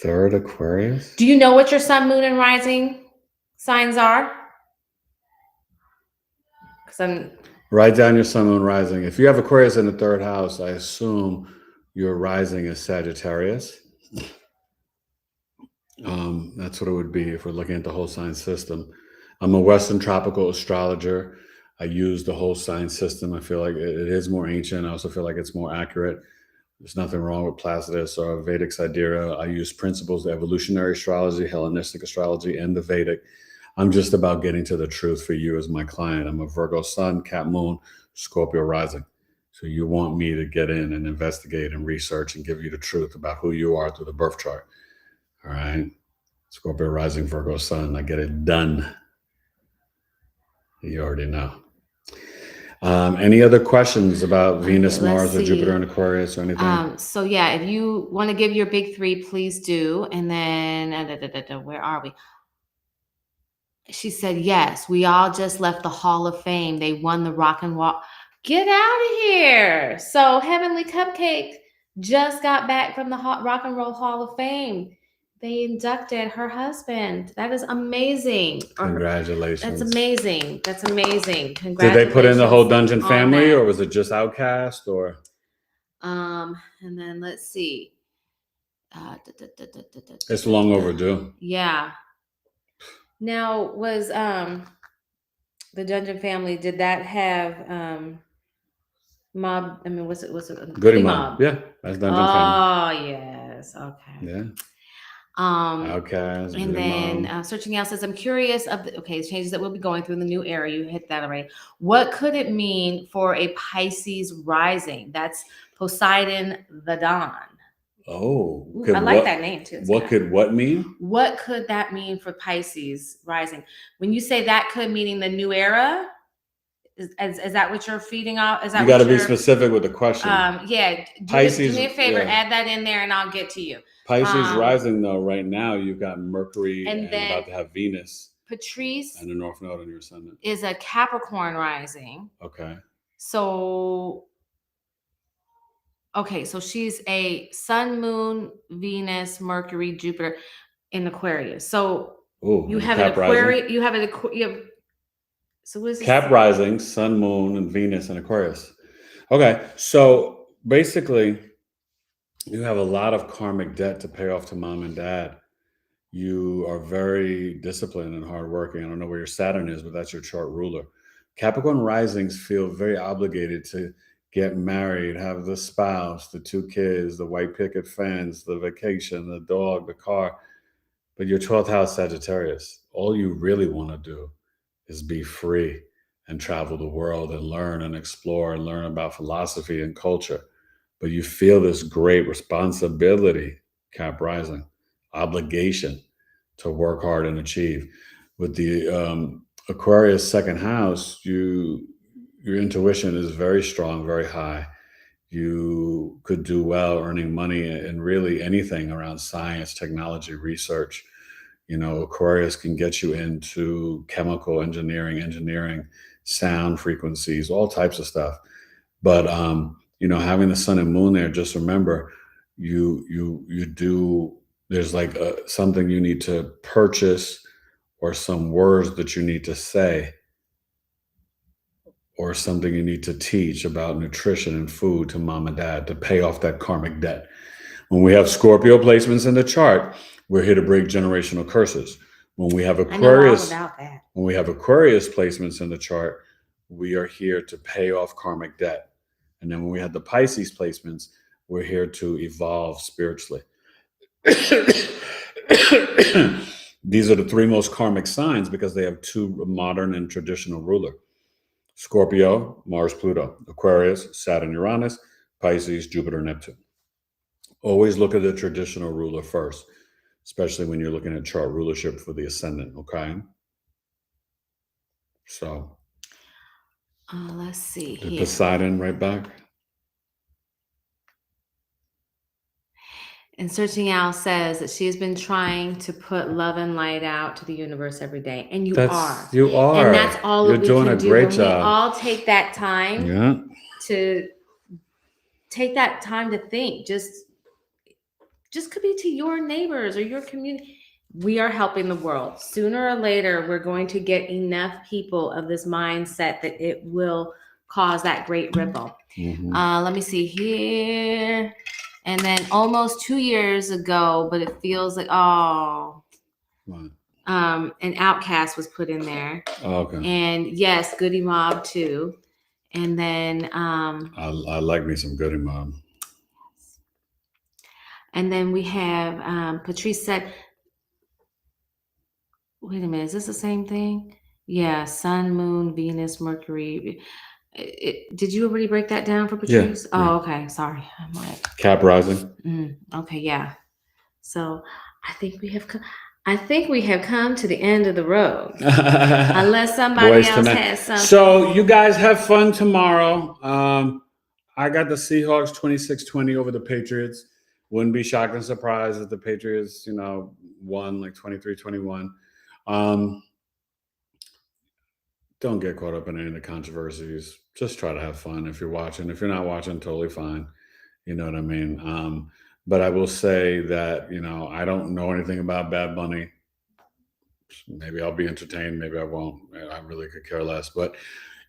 3rd Aquarius? Do you know what your Sun, Moon, and rising signs are? Write down your Sun, Moon, rising. If you have Aquarius in the 3rd house, I assume your rising is Sagittarius. That's what it would be if we're looking at the whole sign system. I'm a Western tropical astrologer. I use the whole sign system. I feel like it is more ancient. I also feel like it's more accurate. There's nothing wrong with Placidus or Vedic Sidereal. I use principles of evolutionary astrology, Hellenistic astrology, and the Vedic. I'm just about getting to the truth for you as my client. I'm a Virgo Sun, Cap Moon, Scorpio rising. So you want me to get in and investigate and research and give you the truth about who you are through the birth chart. All right. Scorpio rising, Virgo Sun. I get it done. You already know. Any other questions about Venus, Mars, or Jupiter and Aquarius or anything? So yeah, if you want to give your big three, please do. And then where are we? She said, yes, we all just left the Hall of Fame. They won the Rock and Roll. Get out of here. So Heavenly Cupcake just got back from the Rock and Roll Hall of Fame. They inducted her husband. That is amazing. Congratulations. That's amazing. Congratulations. Did they put in the whole Dungeon family or was it just Outcast or? And then let's see. It's long overdue. Yeah. Now was the Dungeon family, did that have Mob? I mean, was it Goody Mob? Yeah, that's Dungeon family. Oh yes, okay. Yeah. Outcast. And then Searching Out says, I'm curious of the changes that we'll be going through in the new era. You hit that already. What could it mean for a Pisces rising? That's Poseidon the Dawn. Oh, I like that name too. What could what mean? What could that mean for Pisces rising? When you say that could, meaning the new era, is that what you're feeding off? Is that you got to be specific with the question? Yeah. Pisces, do me a favor, add that in there, and I'll get to you. Pisces rising though, right now you've got Mercury and about to have Venus. Patrice And the North Node in your ascendant. is a Capricorn rising. Okay. So she's a Sun, Moon, Venus, Mercury, Jupiter in Aquarius. So you have an Aquarius. You have So what is this? Cap rising, Sun, Moon, and Venus in Aquarius. Okay, so basically, you have a lot of karmic debt to pay off to mom and dad. You are very disciplined and hardworking. I don't know where your Saturn is, but that's your chart ruler. Capricorn risings feel very obligated to get married, have the spouse, the 2 kids, the white picket fence, the vacation, the dog, the car. But your 12th house Sagittarius, all you really want to do is be free and travel the world and learn and explore and learn about philosophy and culture. But you feel this great responsibility, Cap rising, obligation to work hard and achieve. With the Aquarius second house, your intuition is very strong, very high. You could do well earning money in really anything around science, technology, research. Aquarius can get you into chemical engineering, sound frequencies, all types of stuff. But having the sun and moon there, just remember, there's like something you need to purchase, or some words that you need to say, or something you need to teach about nutrition and food to mom and dad to pay off that karmic debt. When we have Scorpio placements in the chart, we're here to break generational curses. When we have Aquarius, placements in the chart, we are here to pay off karmic debt. And then when we have the Pisces placements, we're here to evolve spiritually. These are the 3 most karmic signs because they have 2 modern and traditional ruler. Scorpio, Mars, Pluto. Aquarius, Saturn, Uranus. Pisces, Jupiter, Neptune. Always look at the traditional ruler first, especially when you're looking at chart rulership for the ascendant, okay? So. Let's see here. Poseidon right back. And Searching Al says that she has been trying to put love and light out to the universe every day. And you are. You are. And that's all You're that we doing can a do. great When job. we all take that time to think. Just could be to your neighbors or your community. We are helping the world. Sooner or later, we're going to get enough people of this mindset that it will cause that great ripple. Mm-hmm. Let me see here. And then almost 2 years ago, but it feels like, an Outcast was put in there. Oh, okay. And yes, Goody Mob too. And then I like me some Goody Mob. And then we have Patrice said, wait a minute, is this the same thing? Yeah, Sun, Moon, Venus, Mercury. Did you already break that down for Patrice? Yeah. Oh, okay. Sorry. I'm like Cap rising. Okay, yeah. So I think we have come to the end of the road. Unless somebody else has something. So you guys have fun tomorrow. I got the Seahawks 26-20 over the Patriots. Wouldn't be shocked and surprised if the Patriots, won like 23-21. Don't get caught up in any of the controversies. Just try to have fun if you're watching. If you're not watching, totally fine. You know what I mean? But I will say that, I don't know anything about Bad Bunny. Maybe I'll be entertained. Maybe I won't. I really could care less. But,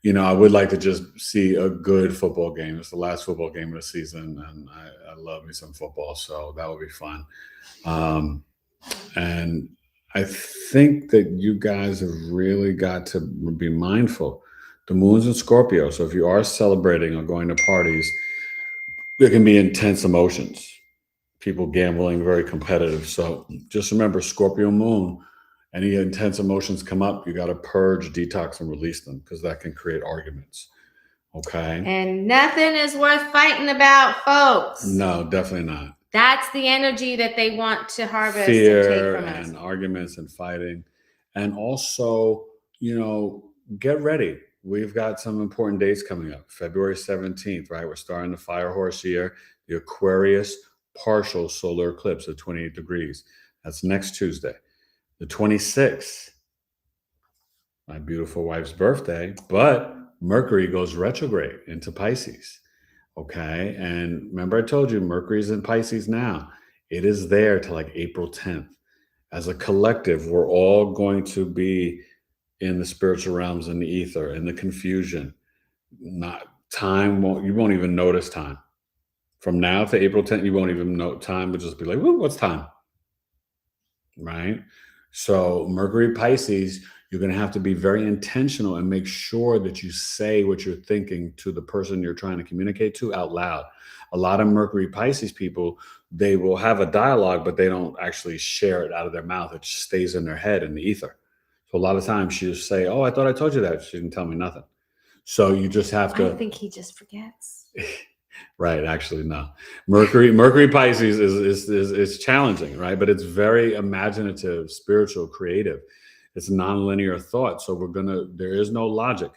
I would like to just see a good football game. It's the last football game of the season, and I love me some football, so that would be fun. And I think that you guys have really got to be mindful. The moon's in Scorpio, so if you are celebrating or going to parties, there can be intense emotions. People gambling, very competitive. So just remember, Scorpio moon, any intense emotions come up, you got to purge, detox, and release them because that can create arguments. Okay? And nothing is worth fighting about, folks. No, definitely not. That's the energy that they want to harvest Fear and take from us. And arguments and fighting. And also, get ready. We've got some important dates coming up. February 17th, right? We're starting the fire horse year, the Aquarius partial solar eclipse at 28 degrees. That's next Tuesday. The 26th, my beautiful wife's birthday, but Mercury goes retrograde into Pisces. Okay. And remember, I told you Mercury's in Pisces now. It is there till like April 10th. As a collective, we're all going to be in the spiritual realms, in the ether, in the confusion. Not time won't, you won't even notice time. From now to April 10th, you won't even know time. Would just be like, whoa, what's time? Right? So Mercury Pisces, you're going to have to be very intentional and make sure that you say what you're thinking to the person you're trying to communicate to out loud. A lot of Mercury Pisces people, they will have a dialogue, but they don't actually share it out of their mouth. It just stays in their head in the ether. So a lot of times she just say, oh, I thought I told you that. She didn't tell me nothing. So you just have to. I think he just forgets. Right. Actually, no. Mercury Pisces is challenging, right? But it's very imaginative, spiritual, creative. It's nonlinear thought. So there is no logic.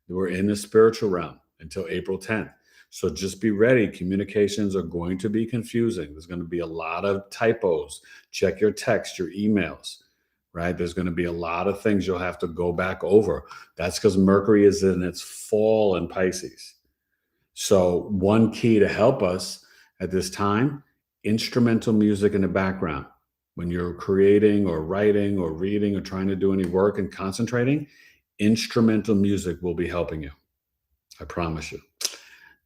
We're in the spiritual realm until April 10th. So just be ready. Communications are going to be confusing. There's going to be a lot of typos. Check your text, your emails, right? There's going to be a lot of things you'll have to go back over. That's because Mercury is in its fall in Pisces. So one key to help us at this time, instrumental music in the background. When you're creating or writing or reading or trying to do any work and concentrating, instrumental music will be helping you. I promise you.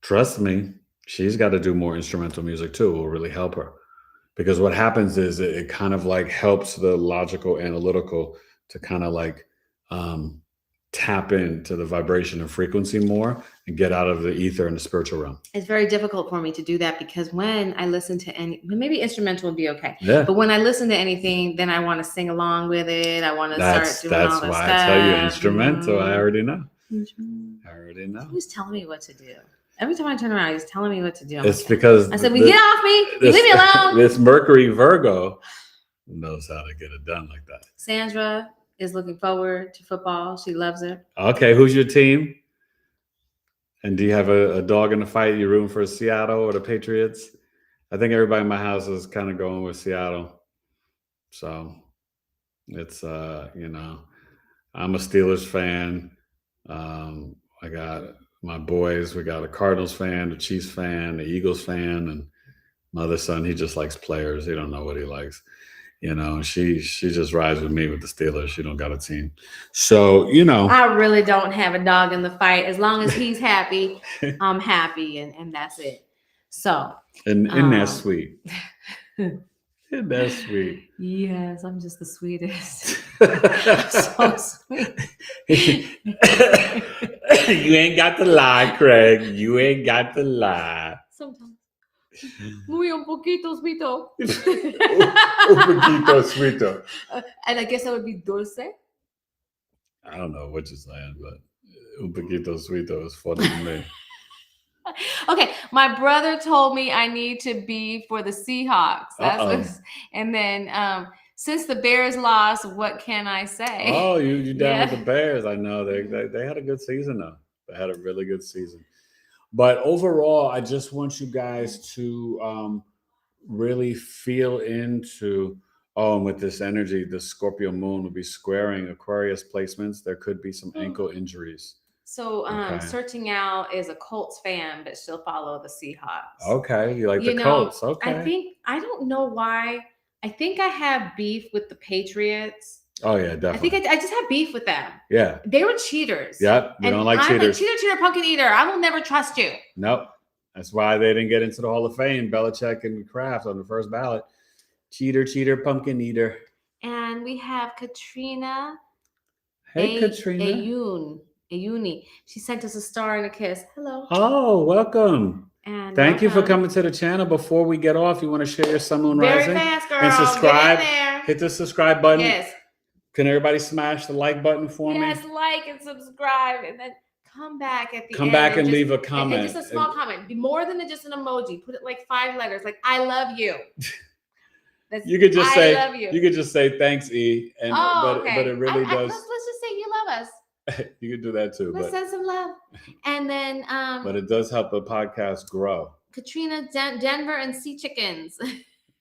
Trust me, she's got to do more instrumental music too. It will really help her. Because what happens is it kind of like helps the logical, analytical to kind of like tap into the vibration and frequency more and get out of the ether and the spiritual realm. It's very difficult for me to do that because when I listen to maybe instrumental would be okay. Yeah. But when I listen to anything, then I want to sing along with it. I want to start doing all that stuff. That's why I tell you instrumental. I already know. I already know. He was telling me what to do. Every time I turn around, he's telling me what to do. It's because I said, "Get off me! Leave me alone." This Mercury Virgo knows how to get it done like that. Sandra is looking forward to football. She loves it. Okay, who's your team? And do you have a dog in the fight? You rooting for Seattle or the Patriots? I think everybody in my house is kind of going with Seattle. So it's I'm a Steelers fan. I got my boys. We got a Cardinals fan, a Chiefs fan, the Eagles fan, and my other son, he just likes players. He don't know what he likes. She just rides with me with the Steelers. She don't got a team. So, I really don't have a dog in the fight. As long as he's happy, I'm happy, and that's it. So. And that's sweet. Isn't that sweet? Yes, I'm just the sweetest. I'm so sweet. You ain't got to lie, Craig. You ain't got to lie. Sometimes. Muy un poquito sweeto. Un poquito sweeto. And I guess that would be dulce. I don't know what you're saying, but un poquito sweeto is funny to me. Okay, my brother told me I need to be for the Seahawks. And then since the Bears lost, what can I say? Oh, you down with the Bears? I know they had a good season though. They had a really good season. But overall, I just want you guys to really feel into, and with this energy, the Scorpio moon will be squaring Aquarius placements. There could be some ankle injuries. So Searching Out is a Colts fan, but she'll follow the Seahawks. Okay, you like the Colts. Okay. I don't know why. I think I have beef with the Patriots. Oh yeah, definitely. I think I just have beef with them. Yeah. They were cheaters. Yep. We don't like cheaters. I'm like, cheater, pumpkin eater. I will never trust you. Nope. That's why they didn't get into the Hall of Fame. Belichick and Kraft on the first ballot. Cheater, pumpkin eater. And we have Katrina. Hey, Katrina. Ayuni. She sent us a star and a kiss. Hello. Oh, welcome. And thank you for coming to the channel. Before we get off, you want to share your Sun Moon Rising? Very fast, girl. And subscribe. Get in there. Hit the subscribe button. Yes. Can everybody smash the like button for me? Yes, like and subscribe, and then come back at the end. Come back and leave a comment. And just a small comment. Be more than just an emoji. Put it like 5 letters. Like I love you. You could just say I love you. You could just say thanks, E. And okay. But it really does. Let's just say you love us. You could do that too. Let's send some love. And then but it does help the podcast grow. Katrina, Denver and Sea Chickens.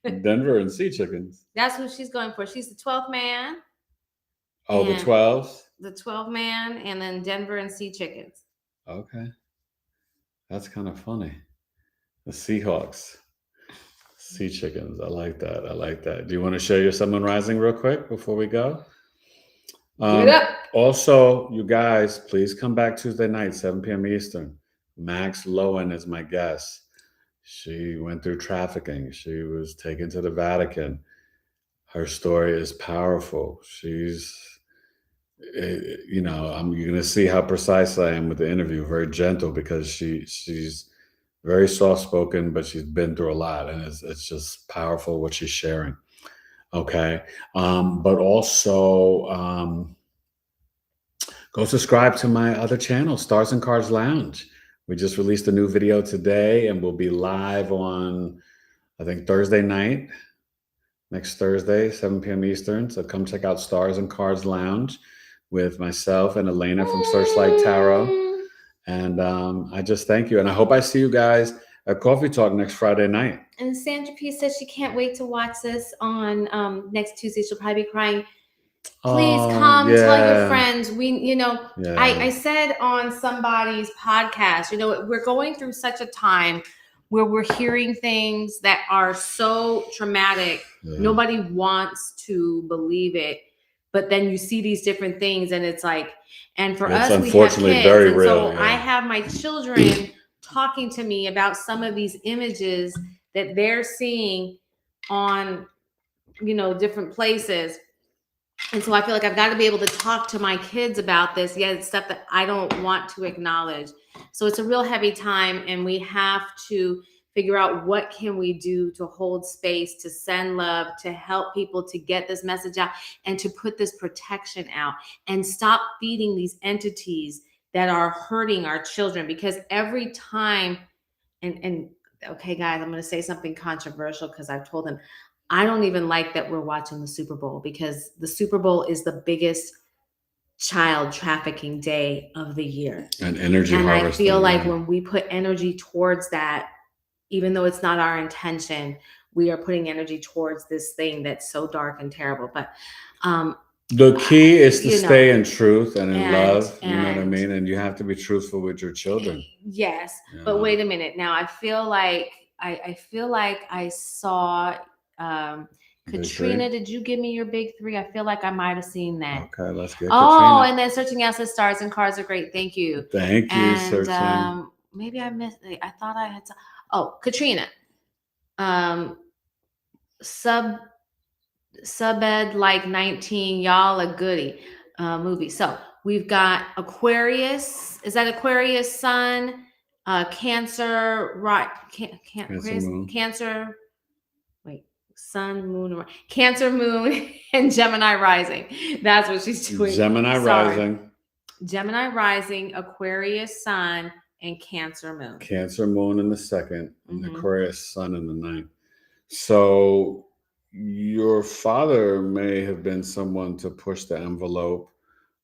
Denver and Sea Chickens. That's who she's going for. She's the 12th man. Oh, the 12s? the 12 man, and then Denver and Sea Chickens. Okay. That's kind of funny. The Seahawks. Sea Chickens. I like that. I like that. Do you want to share your Sun Moon Rising real quick before we go? Get it up. Also, you guys, please come back Tuesday night, 7 p.m. Eastern. Max Lowen is my guest. She went through trafficking. She was taken to the Vatican. Her story is powerful. She's, you're going to see how precise I am with the interview. Very gentle because she's very soft spoken, but she's been through a lot, and it's just powerful what she's sharing. Okay, but also go subscribe to my other channel, Stars and Cards Lounge. We just released a new video today, and we'll be live on, I think, Thursday night. Next Thursday, 7 p.m. Eastern. So come check out Stars and Cards Lounge with myself and Elena from Searchlight Tarot. And I just thank you. And I hope I see you guys at Coffee Talk next Friday night. And Sandra P says she can't wait to watch this on next Tuesday. She'll probably be crying. Please come, tell your friends. I said on somebody's podcast, we're going through such a time where we're hearing things that are so traumatic. Yeah. Nobody wants to believe it. But then you see these different things, and it's like, and for us, we have kids. Very real, so I have my children talking to me about some of these images that they're seeing on, different places. And so I feel like I've got to be able to talk to my kids about this. Yeah, it's stuff that I don't want to acknowledge. So it's a real heavy time, and we have to figure out what can we do to hold space, to send love, to help people to get this message out, and to put this protection out, and stop feeding these entities that are hurting our children. Because every time, and okay, guys, I'm going to say something controversial because I've told them, I don't even like that we're watching the Super Bowl, because the Super Bowl is the biggest child trafficking day of the year. And energy harvesting. And I feel like when we put energy towards that, even though it's not our intention, we are putting energy towards this thing that's so dark and terrible. But the key is to stay in truth and in love. You know what I mean? And you have to be truthful with your children. Yes. But wait a minute. Now I feel like I saw Katrina. Did you give me your big three? I feel like I might have seen that. Okay, let's get Katrina. And then Searching Out says Stars and Cards are great. Thank you. Thank you, Searching. Maybe I missed it. I thought I had to. Oh, Katrina. Subed like 19, y'all a goodie movie. So we've got Aquarius. Is that Aquarius Sun? Cancer, right? Cancer. Wait, Sun, Moon, Cancer, Moon, and Gemini Rising. That's what she's doing. Rising. Gemini Rising, Aquarius Sun, and Cancer Moon. Cancer Moon in the second, and Aquarius Sun in the ninth. So your father may have been someone to push the envelope,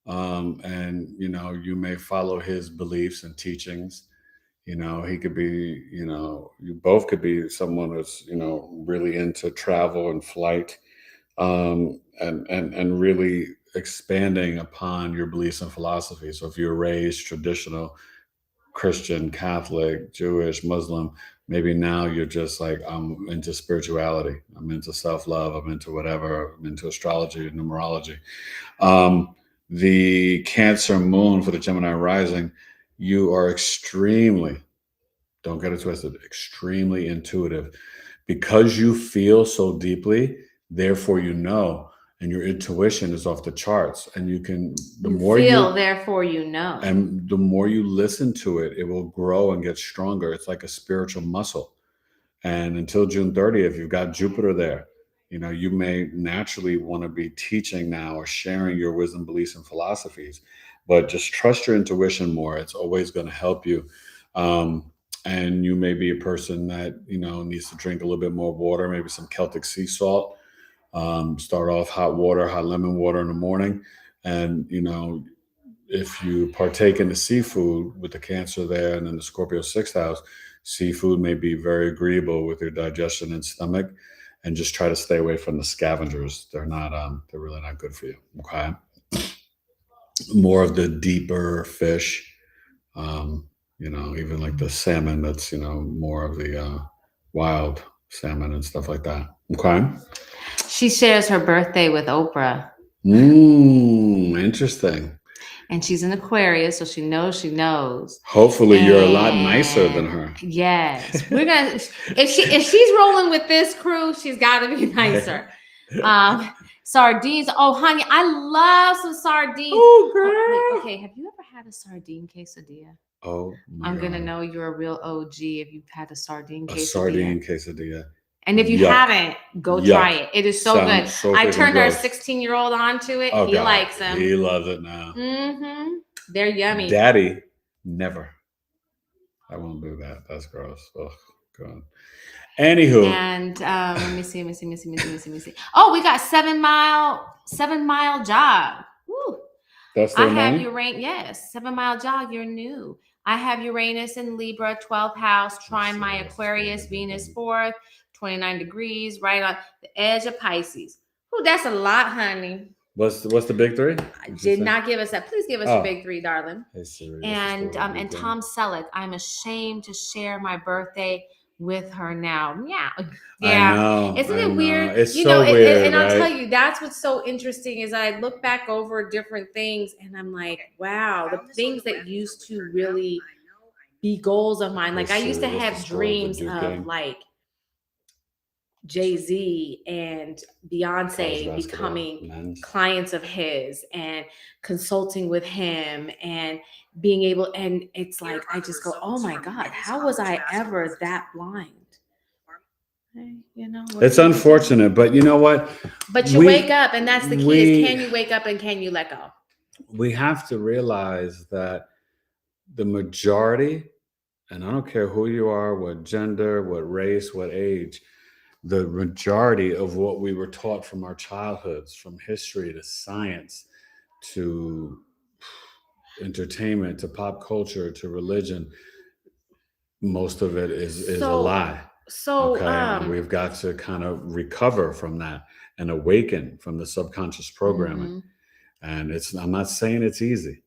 and you may follow his beliefs and teachings. He could be, you both could be someone who's, really into travel and flight, and really expanding upon your beliefs and philosophy. So if you're raised traditional Christian, Catholic, Jewish, Muslim, maybe now you're just like, I'm into spirituality, I'm into self-love, I'm into whatever, I'm into astrology and numerology. The Cancer Moon for the Gemini Rising, you are extremely, don't get it twisted, extremely intuitive. Because you feel so deeply, therefore and your intuition is off the charts. And therefore you know. And the more you listen to it, it will grow and get stronger. It's like a spiritual muscle. And until June 30th, you've got Jupiter there. You may naturally want to be teaching now or sharing your wisdom, beliefs, and philosophies, but just trust your intuition more. It's always going to help you. And you may be a person that, needs to drink a little bit more water, maybe some Celtic sea salt. Start off hot lemon water in the morning. And, if you partake in the seafood with the Cancer there and then the Scorpio 6th house, seafood may be very agreeable with your digestion and stomach. And just try to stay away from the scavengers. They're really not good for you. Okay. more of the deeper fish. Even like the salmon, that's, more of the wild salmon and stuff like that. Okay. She shares her birthday with Oprah. Interesting. And she's an Aquarius, so she knows. Hopefully you're a lot nicer than her. Yes. We're gonna if she's rolling with this crew, she's gotta be nicer. Sardines. Oh, honey, I love some sardines. Oh, girl. Okay, have you ever had a sardine quesadilla? Oh, I'm gonna know you're a real OG if you've had a sardine quesadilla. A sardine quesadilla. And if you haven't, go try it. It is so good. I turned our 16-year-old onto it. Oh, he likes them. He loves it now. Mm-hmm. They're yummy. Daddy, never. I won't do that. That's gross. Oh, God. Anywho. And let me see. Oh, we got 7 mile jog. Woo. That's the name? I have Uranus. Yes, 7 mile jog. You're new. I have Uranus in Libra, 12th house, trine my Aquarius, Venus 4th, 29 degrees, right on the edge of Pisces. Ooh, that's a lot, honey. What's the big three? Did not give us that. Please give us your big three, darling. Hey, Siri, and Tom Selleck, I'm ashamed to share my birthday with her now. Yeah. I know, Isn't it weird? It's so weird. And I'll tell you, that's what's so interesting is I look back over different things and I'm like, wow, the things that used to really be goals of mine. Like I used to have dreams of like Jay-Z and Beyonce becoming clients of his and consulting with him and being able, and it's like, I just go, oh my God, how was I ever that blind? It's unfortunate, but you know what? But you wake up, and that's the key is can you wake up and can you let go? We have to realize that the majority, and I don't care who you are, what gender, what race, what age, the majority of what we were taught from our childhoods, from history to science to entertainment to pop culture to religion, most of it is a lie. So we've got to kind of recover from that and awaken from the subconscious programming. And I'm not saying it's easy,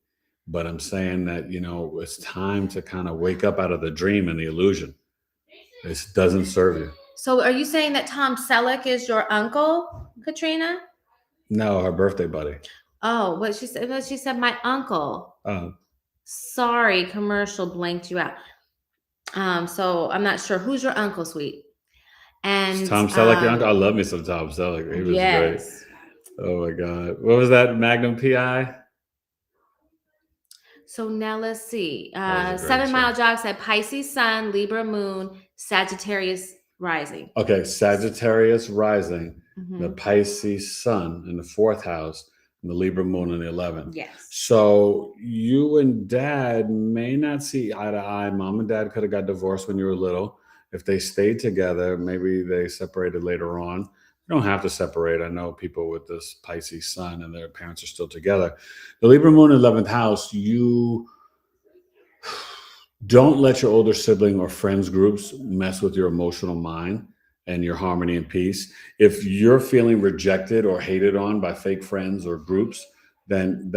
but I'm saying that, it's time to kind of wake up out of the dream and the illusion. This doesn't serve you. So are you saying that Tom Selleck is your uncle, Katrina? No, her birthday buddy. Oh, what she said? She said my uncle. Oh. Sorry, commercial blanked you out. So I'm not sure who's your uncle, sweet. And Tom Selleck, your uncle. I love me some Tom Selleck. He was great. Oh my God, what was that? Magnum PI. So now let's see. 7 mile jog said Pisces Sun, Libra Moon, Sagittarius rising. Okay, Sagittarius rising, the Pisces Sun in the 4th house, and the Libra Moon in the 11th. Yes. So you and Dad may not see eye to eye. Mom and Dad could have got divorced when you were little. If they stayed together, maybe they separated later on. You don't have to separate. I know people with this Pisces Sun and their parents are still together. The Libra Moon in 11th house, you don't let your older sibling or friends groups mess with your emotional mind and your harmony and peace. If you're feeling rejected or hated on by fake friends or groups, then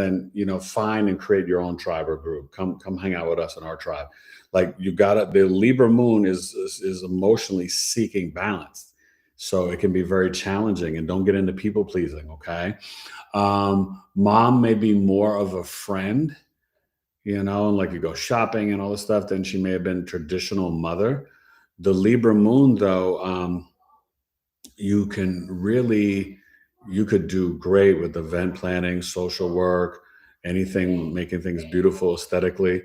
find and create your own tribe or group. Come hang out with us in our tribe. Like the Libra Moon is emotionally seeking balance. So it can be very challenging, and don't get into people pleasing. Okay. Mom may be more of a friend, and like you go shopping and all this stuff, then she may have been traditional mother. The Libra Moon, though, you could do great with event planning, social work, anything, making things beautiful aesthetically.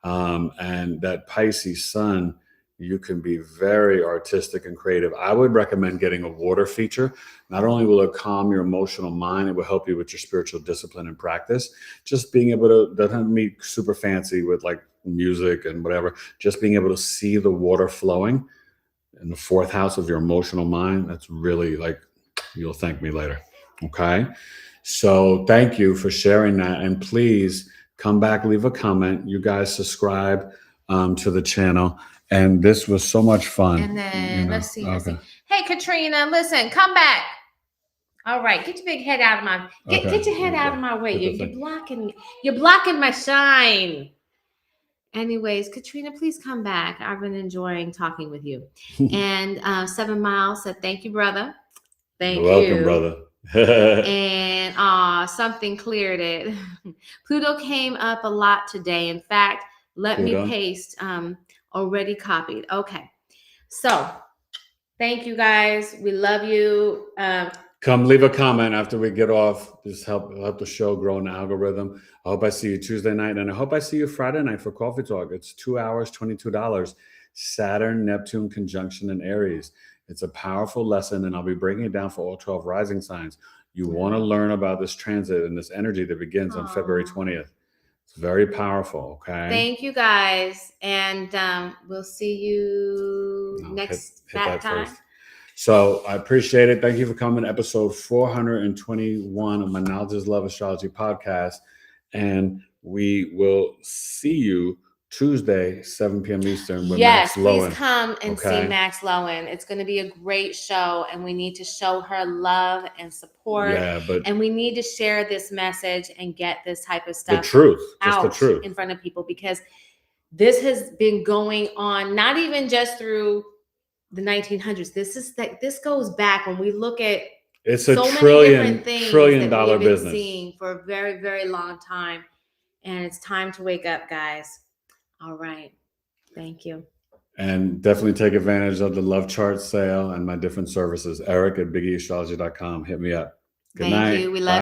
And that Pisces Sun, you can be very artistic and creative. I would recommend getting a water feature. Not only will it calm your emotional mind, it will help you with your spiritual discipline and practice. Just being able to, doesn't be super fancy with like music and whatever, just being able to see the water flowing in the 4th house of your emotional mind. That's really like, you'll thank me later. Okay. So thank you for sharing that. And please come back, leave a comment. You guys subscribe to the channel. And this was so much fun. And then let's see. Hey, Katrina, listen, come back. All right, get your big head out of my get your head out of my way. Get the You're blocking my shine. Anyways, Katrina, please come back. I've been enjoying talking with you. And 7 Miles said, "Thank you, brother. Thank you. You're welcome, brother." And something cleared it. Pluto came up a lot today. In fact, let Pluto? me paste already copied. Okay. So thank you guys. We love you. Come leave a comment after we get off. Just help the show grow in the algorithm. I hope I see you Tuesday night, and I hope I see you Friday night for Coffee Talk. It's 2 hours, $22. Saturn, Neptune conjunction in Aries. It's a powerful lesson, and I'll be breaking it down for all 12 rising signs. You want to learn about this transit and this energy that begins on February 20th. It's very powerful, okay? Thank you guys, and we'll see you next time. First. So I appreciate it. Thank you for coming to episode 421 of my Knowledge is Love Astrology podcast. And we will see you Tuesday, 7 p.m. Eastern. With Yes, Max Lowen. Please come and see Max Lowen. It's going to be a great show, and we need to show her love and support. And we need to share this message and get this type of stuff out in front of people, because this has been going on not even just through the 1900s. This goes back when we look at it's a trillion dollar we've been business seeing for a very, very long time, and it's time to wake up, guys. All right, thank you, and definitely take advantage of the love chart sale and my different services. Eric at BigEAstrology.com. Hit me up. Good night. Thank you. We love